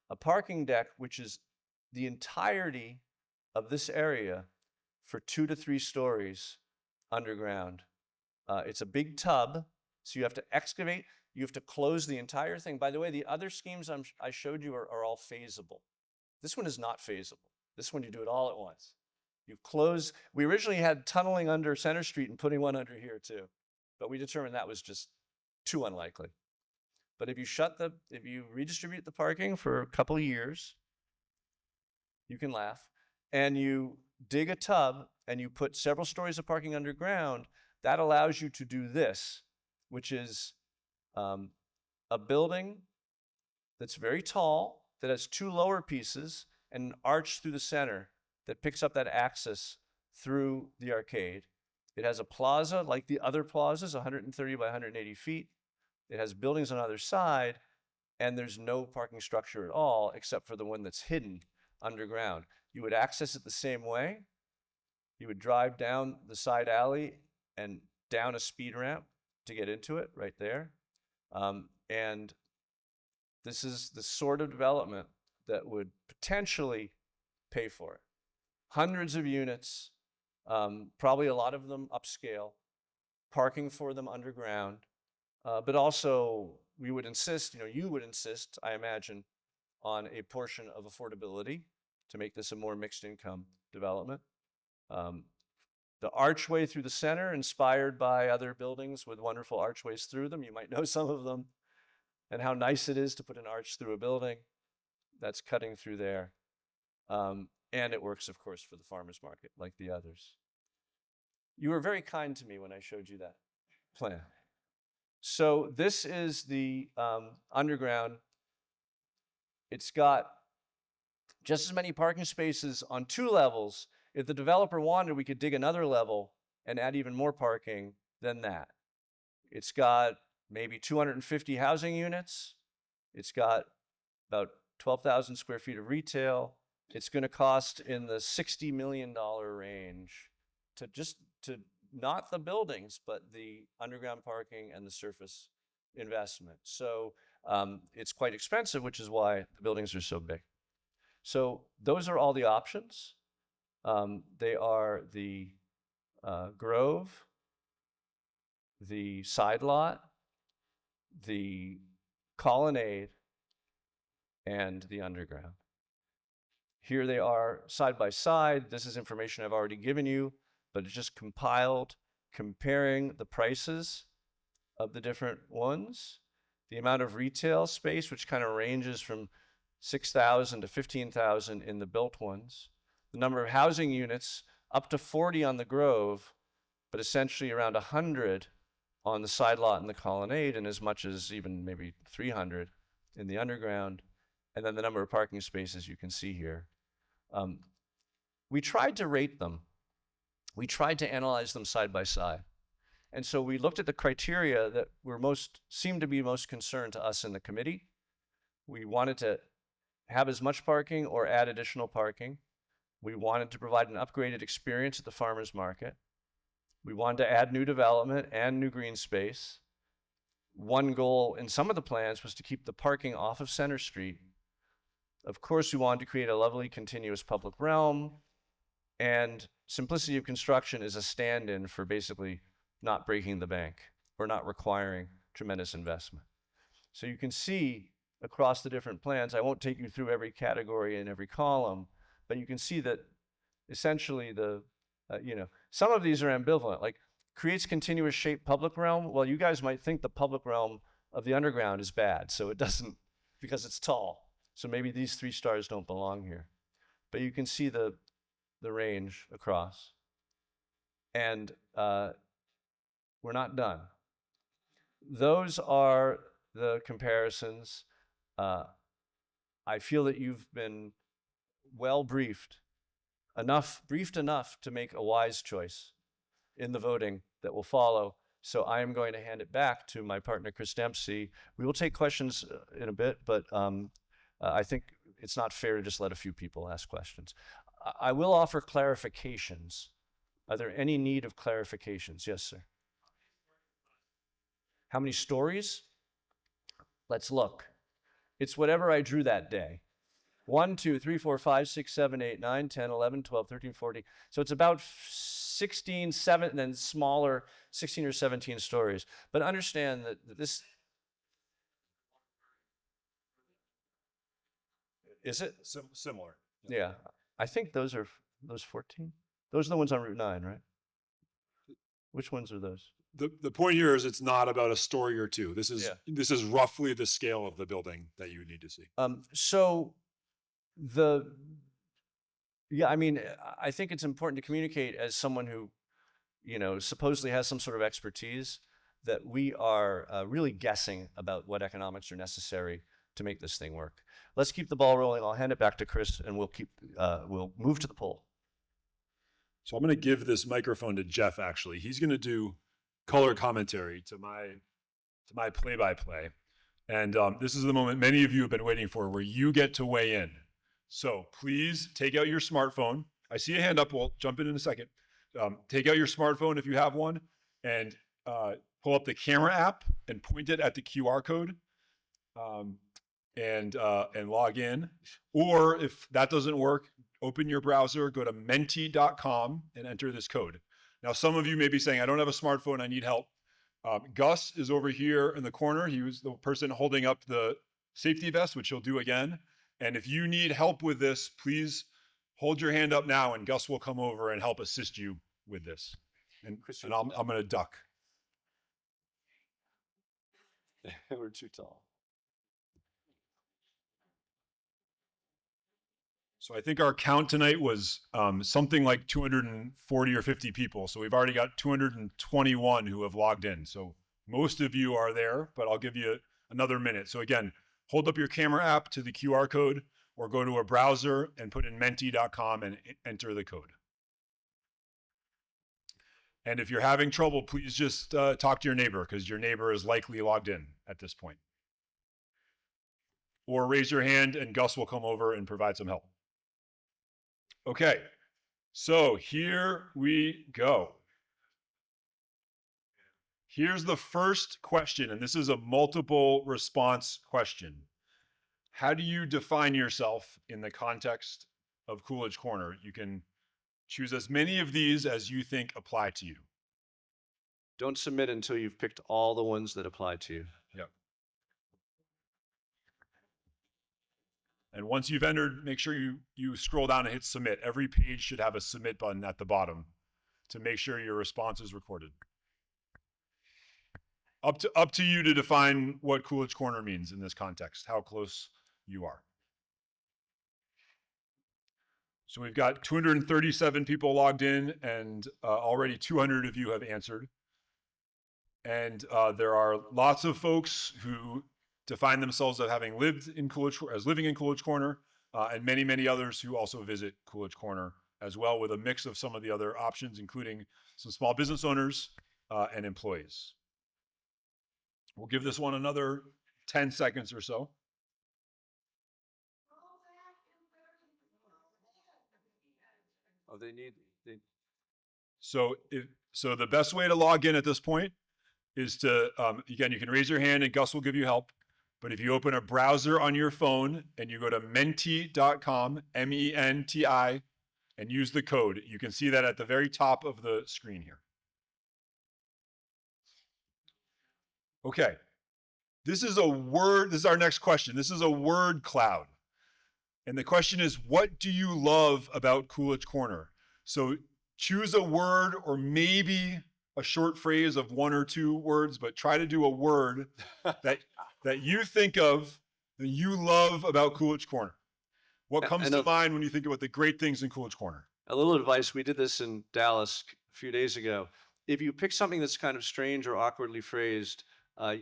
a parking deck, which is the entirety of this area for 2 to 3 stories underground. It's a big tub, so you have to excavate, you have to close the entire thing. By the way, the other schemes I showed you are all phasable. This one is not phasable. This one you do it all at once. You close, we originally had tunneling under Center Street and putting one under here too, but we determined that was just too unlikely. But if you redistribute the parking for a couple of years, you can laugh, and you dig a tub and you put several stories of parking underground, that allows you to do this, which is a building that's very tall, that has 2 lower pieces and an arch through the center that picks up that access through the arcade. It has a plaza like the other plazas, 130 by 180 feet. It has buildings on either side, and there's no parking structure at all except for the one that's hidden underground. You would access it the same way. You would drive down the side alley and down a speed ramp to get into it right there. And this is the sort of development that would potentially pay for it. Hundreds of units, probably a lot of them upscale, parking for them underground. But also we would insist, you would insist, I imagine, on a portion of affordability to make this a more mixed income development. The archway through the center, inspired by other buildings with wonderful archways through them. You might know some of them, and how nice it is to put an arch through a building. That's cutting through there. And it works, of course, for the farmers market like the others. You were very kind to me when I showed you that plan. So this is the underground. It's got just as many parking spaces on 2 levels. If the developer wanted, we could dig another level and add even more parking than that. It's got maybe 250 housing units. It's got about 12,000 square feet of retail. It's going to cost in the $60 million range to not the buildings, but the underground parking and the surface investment. So It's quite expensive, which is why the buildings are so big. So those are all the options. They are the Grove, the side lot, the colonnade, and the underground. Here they are side by side. This is information I've already given you, but it's just compiled, comparing the prices of the different ones, the amount of retail space, which kind of ranges from 6,000 to 15,000 in the built ones, the number of housing units, up to 40 on the Grove, but essentially around 100 on the side lot and the colonnade, and as much as even maybe 300 in the underground, and then the number of parking spaces you can see here. We tried to rate them. We tried to analyze them side by side. And so we looked at the criteria that seemed to be most concerned to us in the committee. We wanted to have as much parking or add additional parking. We wanted to provide an upgraded experience at the farmers market. We wanted to add new development and new green space. One goal in some of the plans was to keep the parking off of Center Street. Of course, we wanted to create a lovely continuous public realm, and simplicity of construction is a stand-in for basically not breaking the bank or not requiring tremendous investment. So you can see across the different plans, I won't take you through every category and every column, but you can see that essentially some of these are ambivalent, like creates continuous shape public realm. Well, you guys might think the public realm of the underground is bad, so it doesn't, because it's tall. So maybe these 3 stars don't belong here. But you can see the range across. And we're not done. Those are the comparisons. I feel that you've been well briefed enough to make a wise choice in the voting that will follow. So I am going to hand it back to my partner, Chris Dempsey. We will take questions in a bit, but I think it's not fair to just let a few people ask questions. I will offer clarifications. Are there any need of clarifications? Yes, sir. How many stories? Let's look. It's whatever I drew that day. 1, 2, 3, 4, 5, 6, 7, 8, 9, 10, 11, 12, 13, 14. So it's about 16, 7, and then smaller 16 or 17 stories. But understand that this, is it? Similar. Yeah. I think those 14. Those are the ones on Route 9, right? Which ones are those? The point here is it's not about a story or two. This is roughly the scale of the building that you would need to see. I think it's important to communicate as someone who, supposedly has some sort of expertise, that we are really guessing about what economics are necessary to make this thing work. Let's keep the ball rolling. I'll hand it back to Chris, and we'll move to the poll. So I'm going to give this microphone to Jeff. Actually, he's going to do color commentary to my play-by-play, and this is the moment many of you have been waiting for, where you get to weigh in. So please take out your smartphone. I see a hand up. We'll jump in a second. Take out your smartphone if you have one, and pull up the camera app and point it at the QR code. And log in. Or if that doesn't work, open your browser, go to menti.com and enter this code. Now, some of you may be saying, I don't have a smartphone, I need help. Gus is over here in the corner. He was the person holding up the safety vest, which he'll do again. And if you need help with this, please hold your hand up now and Gus will come over and help assist you with this. And I'm going to duck. We're too tall. So I think our count tonight was something like 240 or 50 people. So we've already got 221 who have logged in. So most of you are there, but I'll give you another minute. So again, hold up your camera app to the QR code or go to a browser and put in menti.com and enter the code. And if you're having trouble, please just talk to your neighbor, because your neighbor is likely logged in at this point. Or raise your hand and Gus will come over and provide some help. Okay, so here we go. Here's the first question, and this is a multiple response question. How do you define yourself in the context of Coolidge Corner? You can choose as many of these as you think apply to you. Don't submit until you've picked all the ones that apply to you. Yep. And once you've entered, make sure you scroll down and hit submit. Every page should have a submit button at the bottom to make sure your response is recorded. Up to you to define what Coolidge Corner means in this context, how close you are. So we've got 237 people logged in, and already 200 of you have answered. And there are lots of folks who define themselves as having lived in living in Coolidge Corner, and many, many others who also visit Coolidge Corner as well, with a mix of some of the other options, including some small business owners and employees. We'll give this one another 10 seconds or so. Oh, So the best way to log in at this point is to, again, you can raise your hand and Gus will give you help. But if you open a browser on your phone and you go to menti.com, MENTI, and use the code, you can see that at the very top of the screen here. Okay. This is our next question. This is a word cloud. And the question is, what do you love about Coolidge Corner? So choose a word or maybe a short phrase of 1 or 2 words, but try to do a word that you think of that you love about Coolidge Corner. What comes to mind when you think about the great things in Coolidge Corner? A little advice, we did this in Dallas a few days ago. If you pick something that's kind of strange or awkwardly phrased,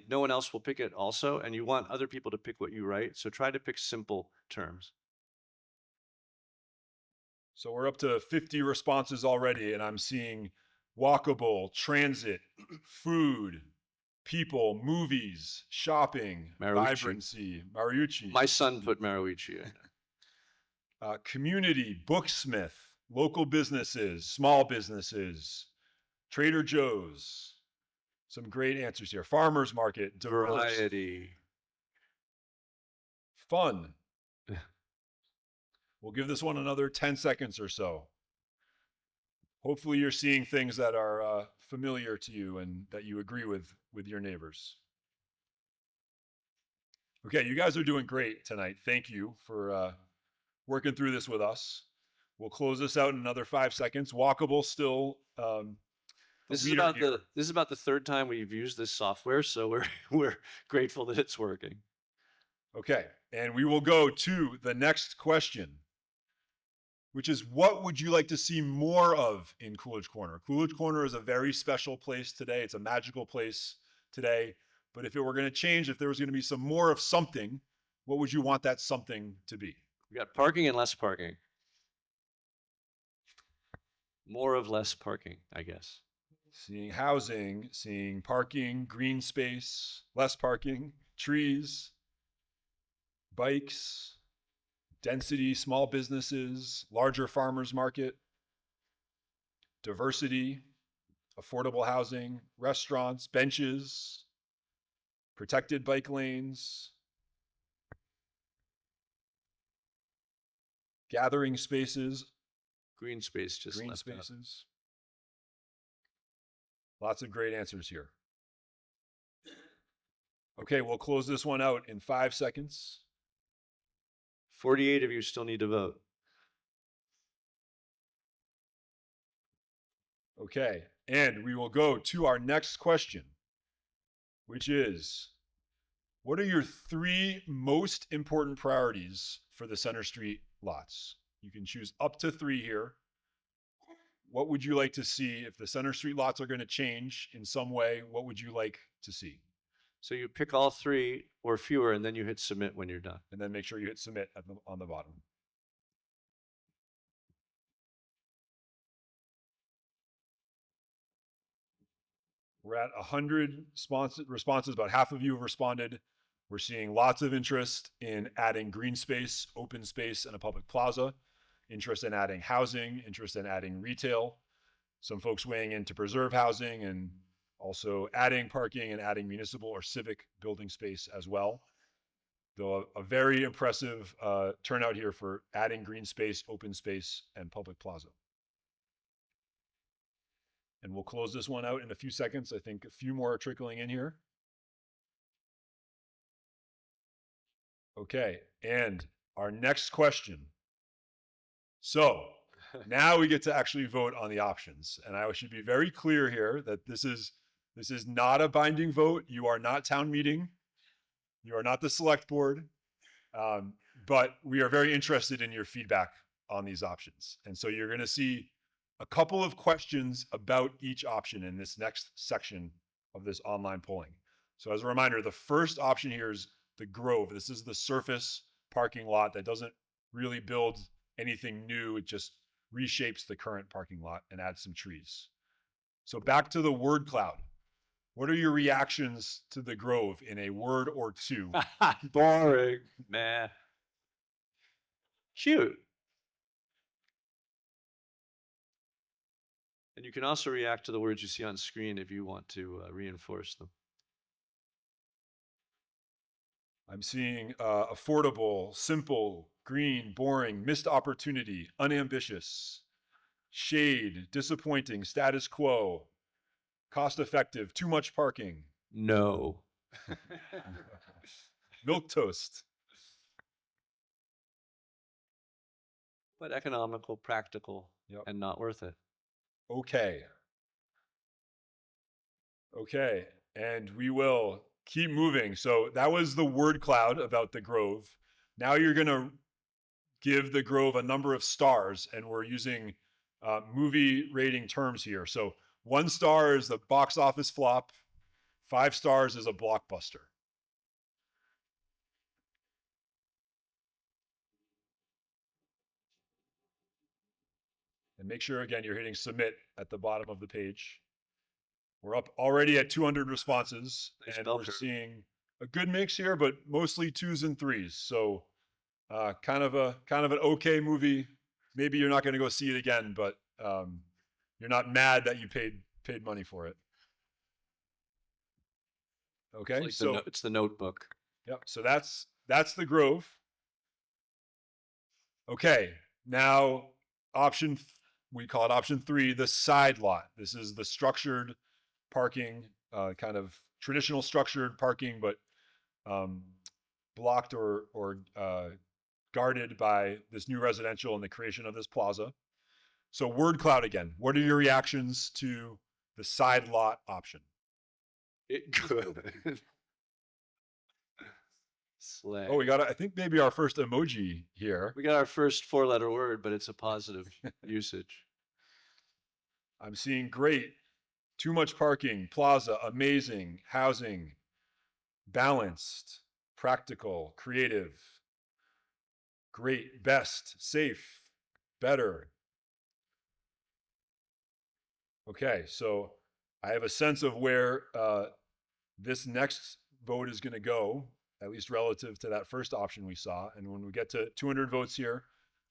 no one else will pick it also, and you want other people to pick what you write, so try to pick simple terms. So we're up to 50 responses already, and I'm seeing walkable, transit, food, people, movies, shopping, Marucci. vibrancy, Mariucci. My son put Marucci in. Community, booksmith, local businesses, small businesses, Trader Joe's. Some great answers here. Farmers market, diverse, Variety. fun. We'll give this one another 10 seconds or so. Hopefully you're seeing things that are familiar to you and that you agree with your neighbors. Okay, you guys are doing great tonight. Thank you for working through this with us. We'll close this out in another 5 seconds. Walkable still. This is about the 3rd time we've used this software, so we're grateful that it's working. Okay, and we will go to the next question, which is, what would you like to see more of in Coolidge Corner? Coolidge Corner is a very special place today. It's a magical place today. But if it were going to change, if there was going to be some more of something, what would you want that something to be? We got parking and less parking. More of less parking, I guess. Seeing housing, seeing parking, green space, less parking, trees, bikes, density, small businesses, larger farmers market, diversity, affordable housing, restaurants, benches, protected bike lanes, gathering spaces, Green space, just green left spaces. Lots of great answers here. Okay, we'll close this one out in 5 seconds. 48 of you still need to vote. Okay, and we will go to our next question, which is, what are your 3 most important priorities for the Center Street lots? You can choose up to 3 here. What would you like to see if the Center Street lots are going to change in some way? What would you like to see? So you pick all 3 or fewer, and then you hit submit when you're done. And then make sure you hit submit on the bottom. We're at 100 responses. About half of you have responded. We're seeing lots of interest in adding green space, open space, and a public plaza. Interest in adding housing, interest in adding retail. Some folks weighing in to preserve housing and Also adding parking and adding municipal or civic building space as well. Though a very impressive turnout here for adding green space, open space, and public plaza. And we'll close this one out in a few seconds. I think a few more are trickling in here. Okay, and our next question. So now we get to actually vote on the options. And I should be very clear here that this is not a binding vote. You are not town meeting. You are not the select board. But we are very interested in your feedback on these options. And so you're going to see a couple of questions about each option in this next section of this online polling. So as a reminder, the first option here is the Grove. This is the surface parking lot that doesn't really build anything new. It just reshapes the current parking lot and adds some trees. So back to the word cloud. What are your reactions to the Grove in a word or two? Boring. Nah. Cute. And you can also react to the words you see on screen if you want to reinforce them. I'm seeing affordable, simple, green, boring, missed opportunity, unambitious, shade, disappointing, status quo, cost effective, too much parking, No. milk toast. But economical, practical, Yep. and not worth it. Okay. Okay, and we will keep moving. So that was the word cloud about the Grove. Now you're going to give the Grove a number of stars, and we're using movie rating terms here. So 1 star is the box office flop. 5 stars is a blockbuster. And make sure, again, you're hitting submit at the bottom of the page. We're up already at 200 responses, Nice and bell we're curve. seeing a good mix here, but mostly 2s and 3s. So kind of an okay movie. Maybe you're not going to go see it again, but you're not mad that you paid money for it. Okay, It's like it's the Notebook. Yep. So that's the Grove. Okay, now we call it option 3, the side lot. This is the structured parking, kind of traditional structured parking, but blocked or guarded by this new residential and the creation of this plaza. So word cloud again. What are your reactions to the side lot option? It could. Slay. Oh, we got, I think maybe our first emoji here. We got our first 4-letter word, but it's a positive usage. I'm seeing great, too much parking, plaza, amazing, housing, balanced, practical, creative, great, best, safe, better. Okay, so I have a sense of where this next vote is going to go, at least relative to that first option we saw. And when we get to 200 votes here,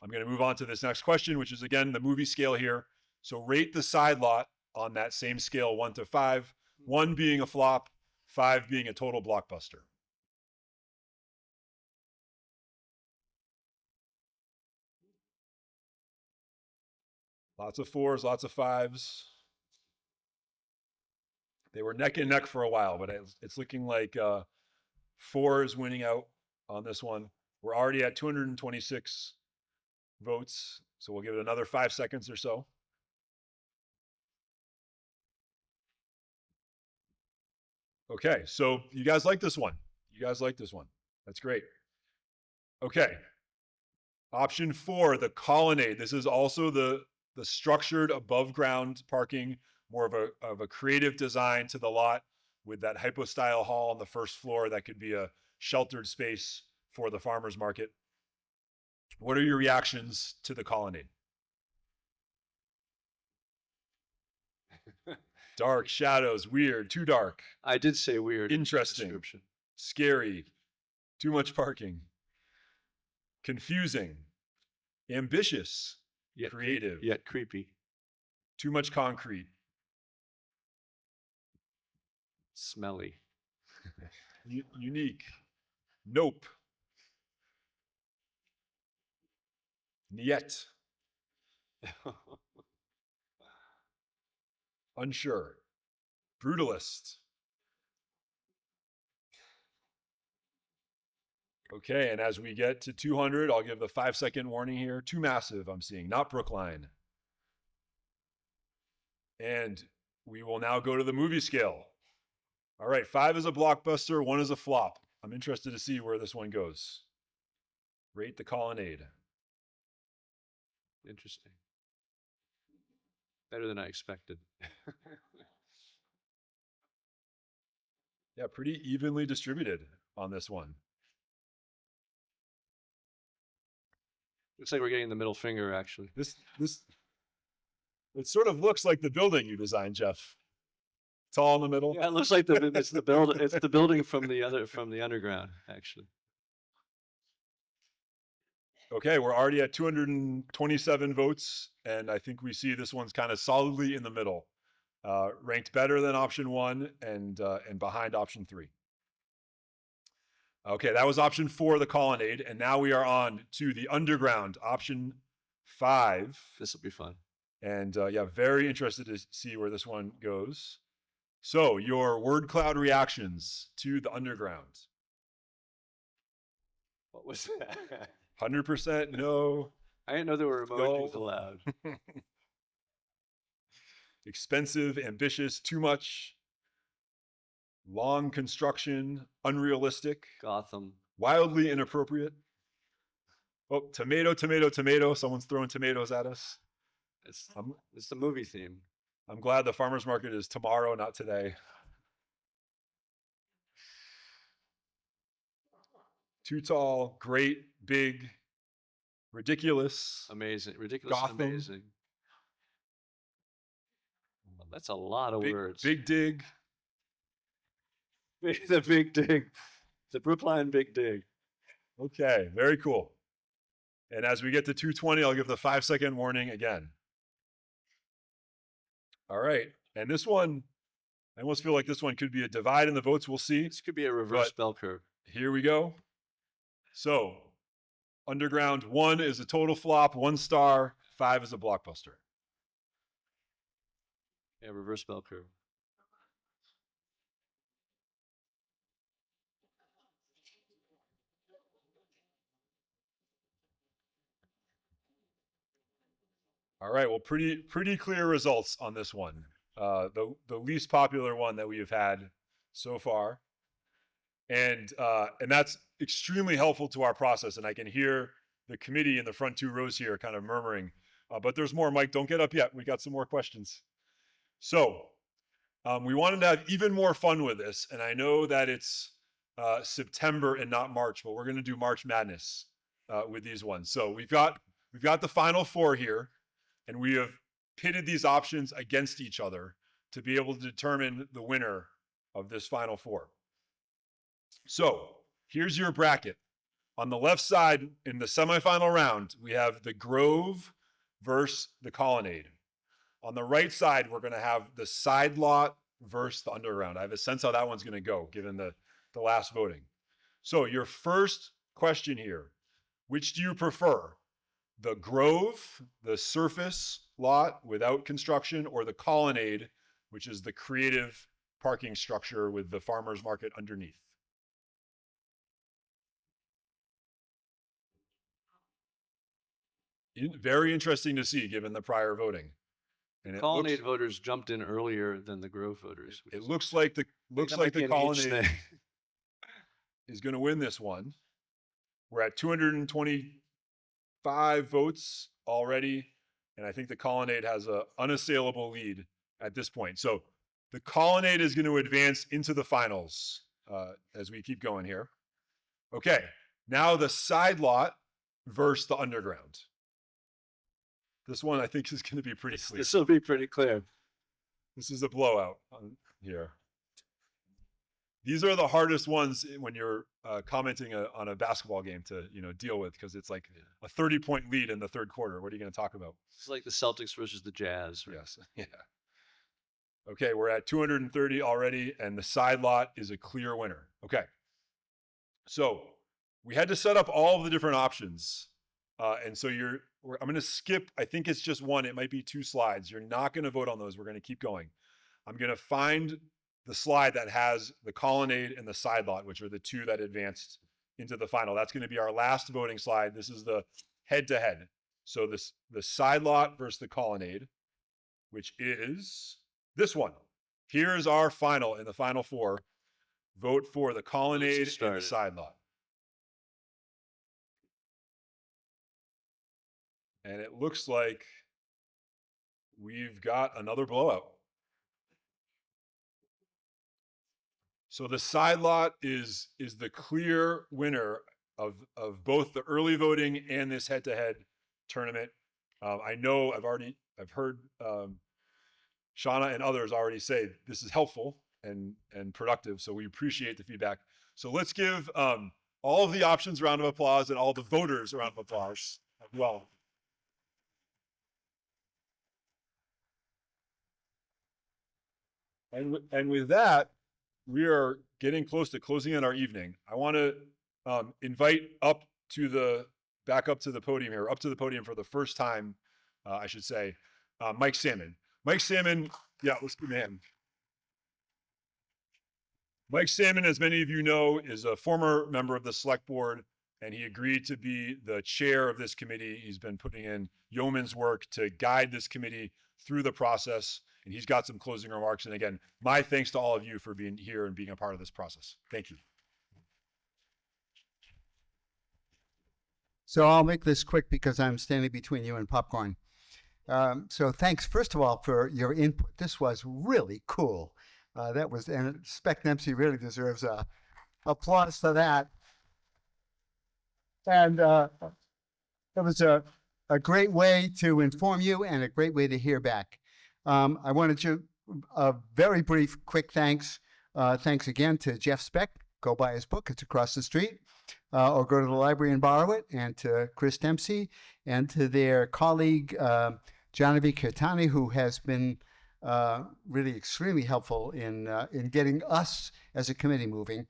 I'm going to move on to this next question, which is again the movie scale here. So rate the side lot on that same scale, 1 to 5, 1 being a flop, 5 being a total blockbuster. Lots of 4s, lots of 5s. They were neck and neck for a while, but it's looking like 4 is winning out on this one. We're already at 226 votes, so we'll give it another 5 seconds or so. Okay, so you guys like this one. That's great. Okay. Option 4, the colonnade. This is also the structured above ground parking, more of a creative design to the lot with that hypo-style hall on the first floor that could be a sheltered space for the farmer's market. What are your reactions to the colonnade? Dark, shadows, weird, too dark. I did say weird. Interesting. Description. Scary, too much parking. Confusing, ambitious, Yet creative, yet creepy. too much concrete. Smelly. Unique. Nope. Niet. Unsure. Brutalist. Okay, and as we get to 200, I'll give the 5-second warning here. Too massive, I'm seeing, not Brookline. And we will now go to the movie scale. All right, 5 is a blockbuster, 1 is a flop. I'm interested to see where this one goes. Rate the Colonnade. Interesting. Better than I expected. Yeah, pretty evenly distributed on this one. Looks like we're getting the middle finger, actually. It sort of looks like the building you designed, Jeff. It's all in the middle. Yeah, it looks like it's the building from the underground, actually. Okay, we're already at 227 votes, and I think we see this one's kind of solidly in the middle, ranked better than option 1 and behind option 3. Okay, that was option 4, the Colonnade, and now we are on to the Underground, option 5. This will be fun. And yeah, very interested to see where this one goes. So, your word cloud reactions to the Underground. What was that? 100% no. I didn't know there were emojis No. allowed. Expensive, ambitious, too much. Long construction, unrealistic. Gotham. Wildly inappropriate. Oh, tomato, tomato, tomato. Someone's throwing tomatoes at us. It's the movie theme. I'm glad the farmer's market is tomorrow, not today. Too tall, great, big, ridiculous. Amazing. Ridiculous and Gotham. amazing. Well, that's a lot of words. Big dig. The big dig. The Brookline big dig. Okay, very cool. And as we get to 220, I'll give the 5-second warning again. All right, and this one, I almost feel like this one could be a divide in the votes. We'll see. This could be a reverse bell curve. Here we go. So, Underground 1 is a total flop, 1 star, 5 is a blockbuster. Yeah, reverse bell curve. All right, well, pretty clear results on this one. The least popular one that we have had so far. And that's extremely helpful to our process. And I can hear the committee in the front 2 rows here kind of murmuring, but there's more. Mike, don't get up yet. We got some more questions. So we wanted to have even more fun with this. And I know that it's September and not March, but we're going to do March Madness with these ones. So we've got the final 4 here, and we have pitted these options against each other to be able to determine the winner of this final 4. So here's your bracket. On the left side, in the semifinal round, we have the Grove versus the Colonnade. On the right side, we're going to have the Side Lot versus the Underground. I have a sense how that one's going to go, given the last voting. So your first question here, which do you prefer? The Grove, the surface lot without construction, or the Colonnade, which is the creative parking structure with the farmer's market underneath? Very interesting to see, given the prior voting. And Colonnade voters jumped in earlier than the Grove voters. It looks like the Colonnade is going to win this one. We're at 225 votes already, and I think the Colonnade has an unassailable lead at this point. So the Colonnade is going to advance into the finals as we keep going here. Okay, now the Side Lot versus the Underground. This one I think is going to be pretty clear. This will be pretty clear. This is a blowout here. These are the hardest ones when you're commenting on a basketball game to deal with, because it's like a 30-point lead in the third quarter. What are you going to talk about? It's like the Celtics versus the Jazz. Right? Yes. Yeah. Okay, we're at 230 already, and the side lot is a clear winner. Okay. So we had to set up all of the different options. And so I'm going to skip, I think it's just one, it might be 2 slides. You're not going to vote on those. We're going to keep going. I'm going to find the slide that has the colonnade and the side lot, which are the 2 that advanced into the final. That's going to be our last voting slide. This is the head-to-head. So the side lot versus the colonnade, which is this one. Here's our final in the final 4. Vote for the colonnade and the side lot. And it looks like we've got another blowout. So the side lot is the clear winner of both the early voting and this head-to-head tournament. I know I've heard Shauna and others already say this is helpful and productive, so we appreciate the feedback. So let's give all of the options a round of applause and all the voters a round of applause as well. And with that, we are getting close to closing in our evening. I want to invite back up to the podium here, up to the podium for the first time, I should say, Mike Salmon. Mike Salmon, yeah, let's give him a hand. Mike Salmon, as many of you know, is a former member of the select board, and he agreed to be the chair of this committee. He's been putting in yeoman's work to guide this committee through the process, and he's got some closing remarks. And again, my thanks to all of you for being here and being a part of this process. Thank you. So I'll make this quick because I'm standing between you and popcorn. So thanks, first of all, for your input. This was really cool. And Speck Dempsey really deserves applause for that. And it was a great way to inform you and a great way to hear back. I wanted to a very brief, quick thanks. Thanks again to Jeff Speck. Go buy his book. It's across the street. Or go to the library and borrow it. And to Chris Dempsey and to their colleague, Genevieve Kirtani, who has been really extremely helpful in getting us as a committee moving.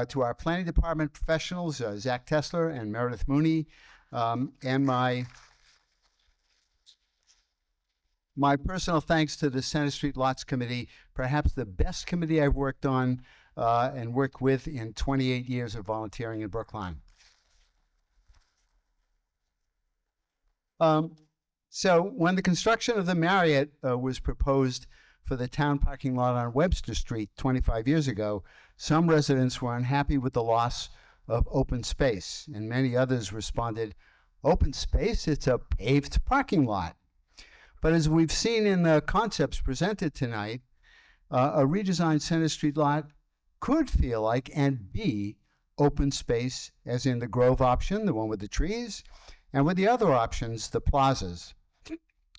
To our planning department professionals, Zach Tessler and Meredith Mooney, and my personal thanks to the Center Street Lots Committee, perhaps the best committee I've worked on and worked with in 28 years of volunteering in Brookline. So when the construction of the Marriott was proposed for the town parking lot on Webster Street 25 years ago, some residents were unhappy with the loss of open space, and many others responded, "Open space? It's a paved parking lot." But as we've seen in the concepts presented tonight, a redesigned Center Street lot could feel like and be open space, as in the Grove option, the one with the trees, and with the other options, the plazas.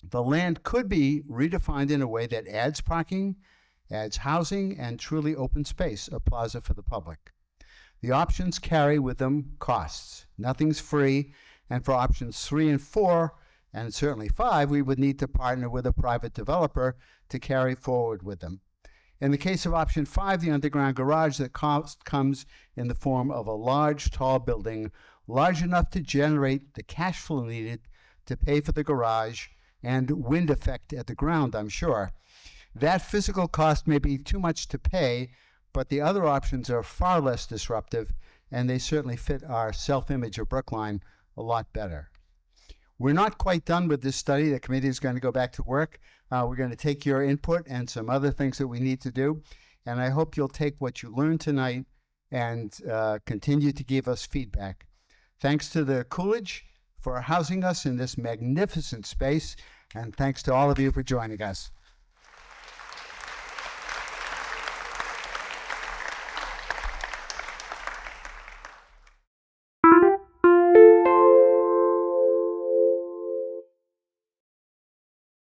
The land could be redefined in a way that adds parking, adds housing, and truly open space, a plaza for the public. The options carry with them costs. Nothing's free, and for options 3 and 4, and certainly 5, we would need to partner with a private developer to carry forward with them. In the case of option 5, the underground garage, the cost comes in the form of a large, tall building, large enough to generate the cash flow needed to pay for the garage and wind effect at the ground, I'm sure. That physical cost may be too much to pay, but the other options are far less disruptive, and they certainly fit our self-image of Brookline a lot better. We're not quite done with this study. The committee is going to go back to work. We're going to take your input and some other things that we need to do, and I hope you'll take what you learned tonight and continue to give us feedback. Thanks to the Coolidge for housing us in this magnificent space, and thanks to all of you for joining us.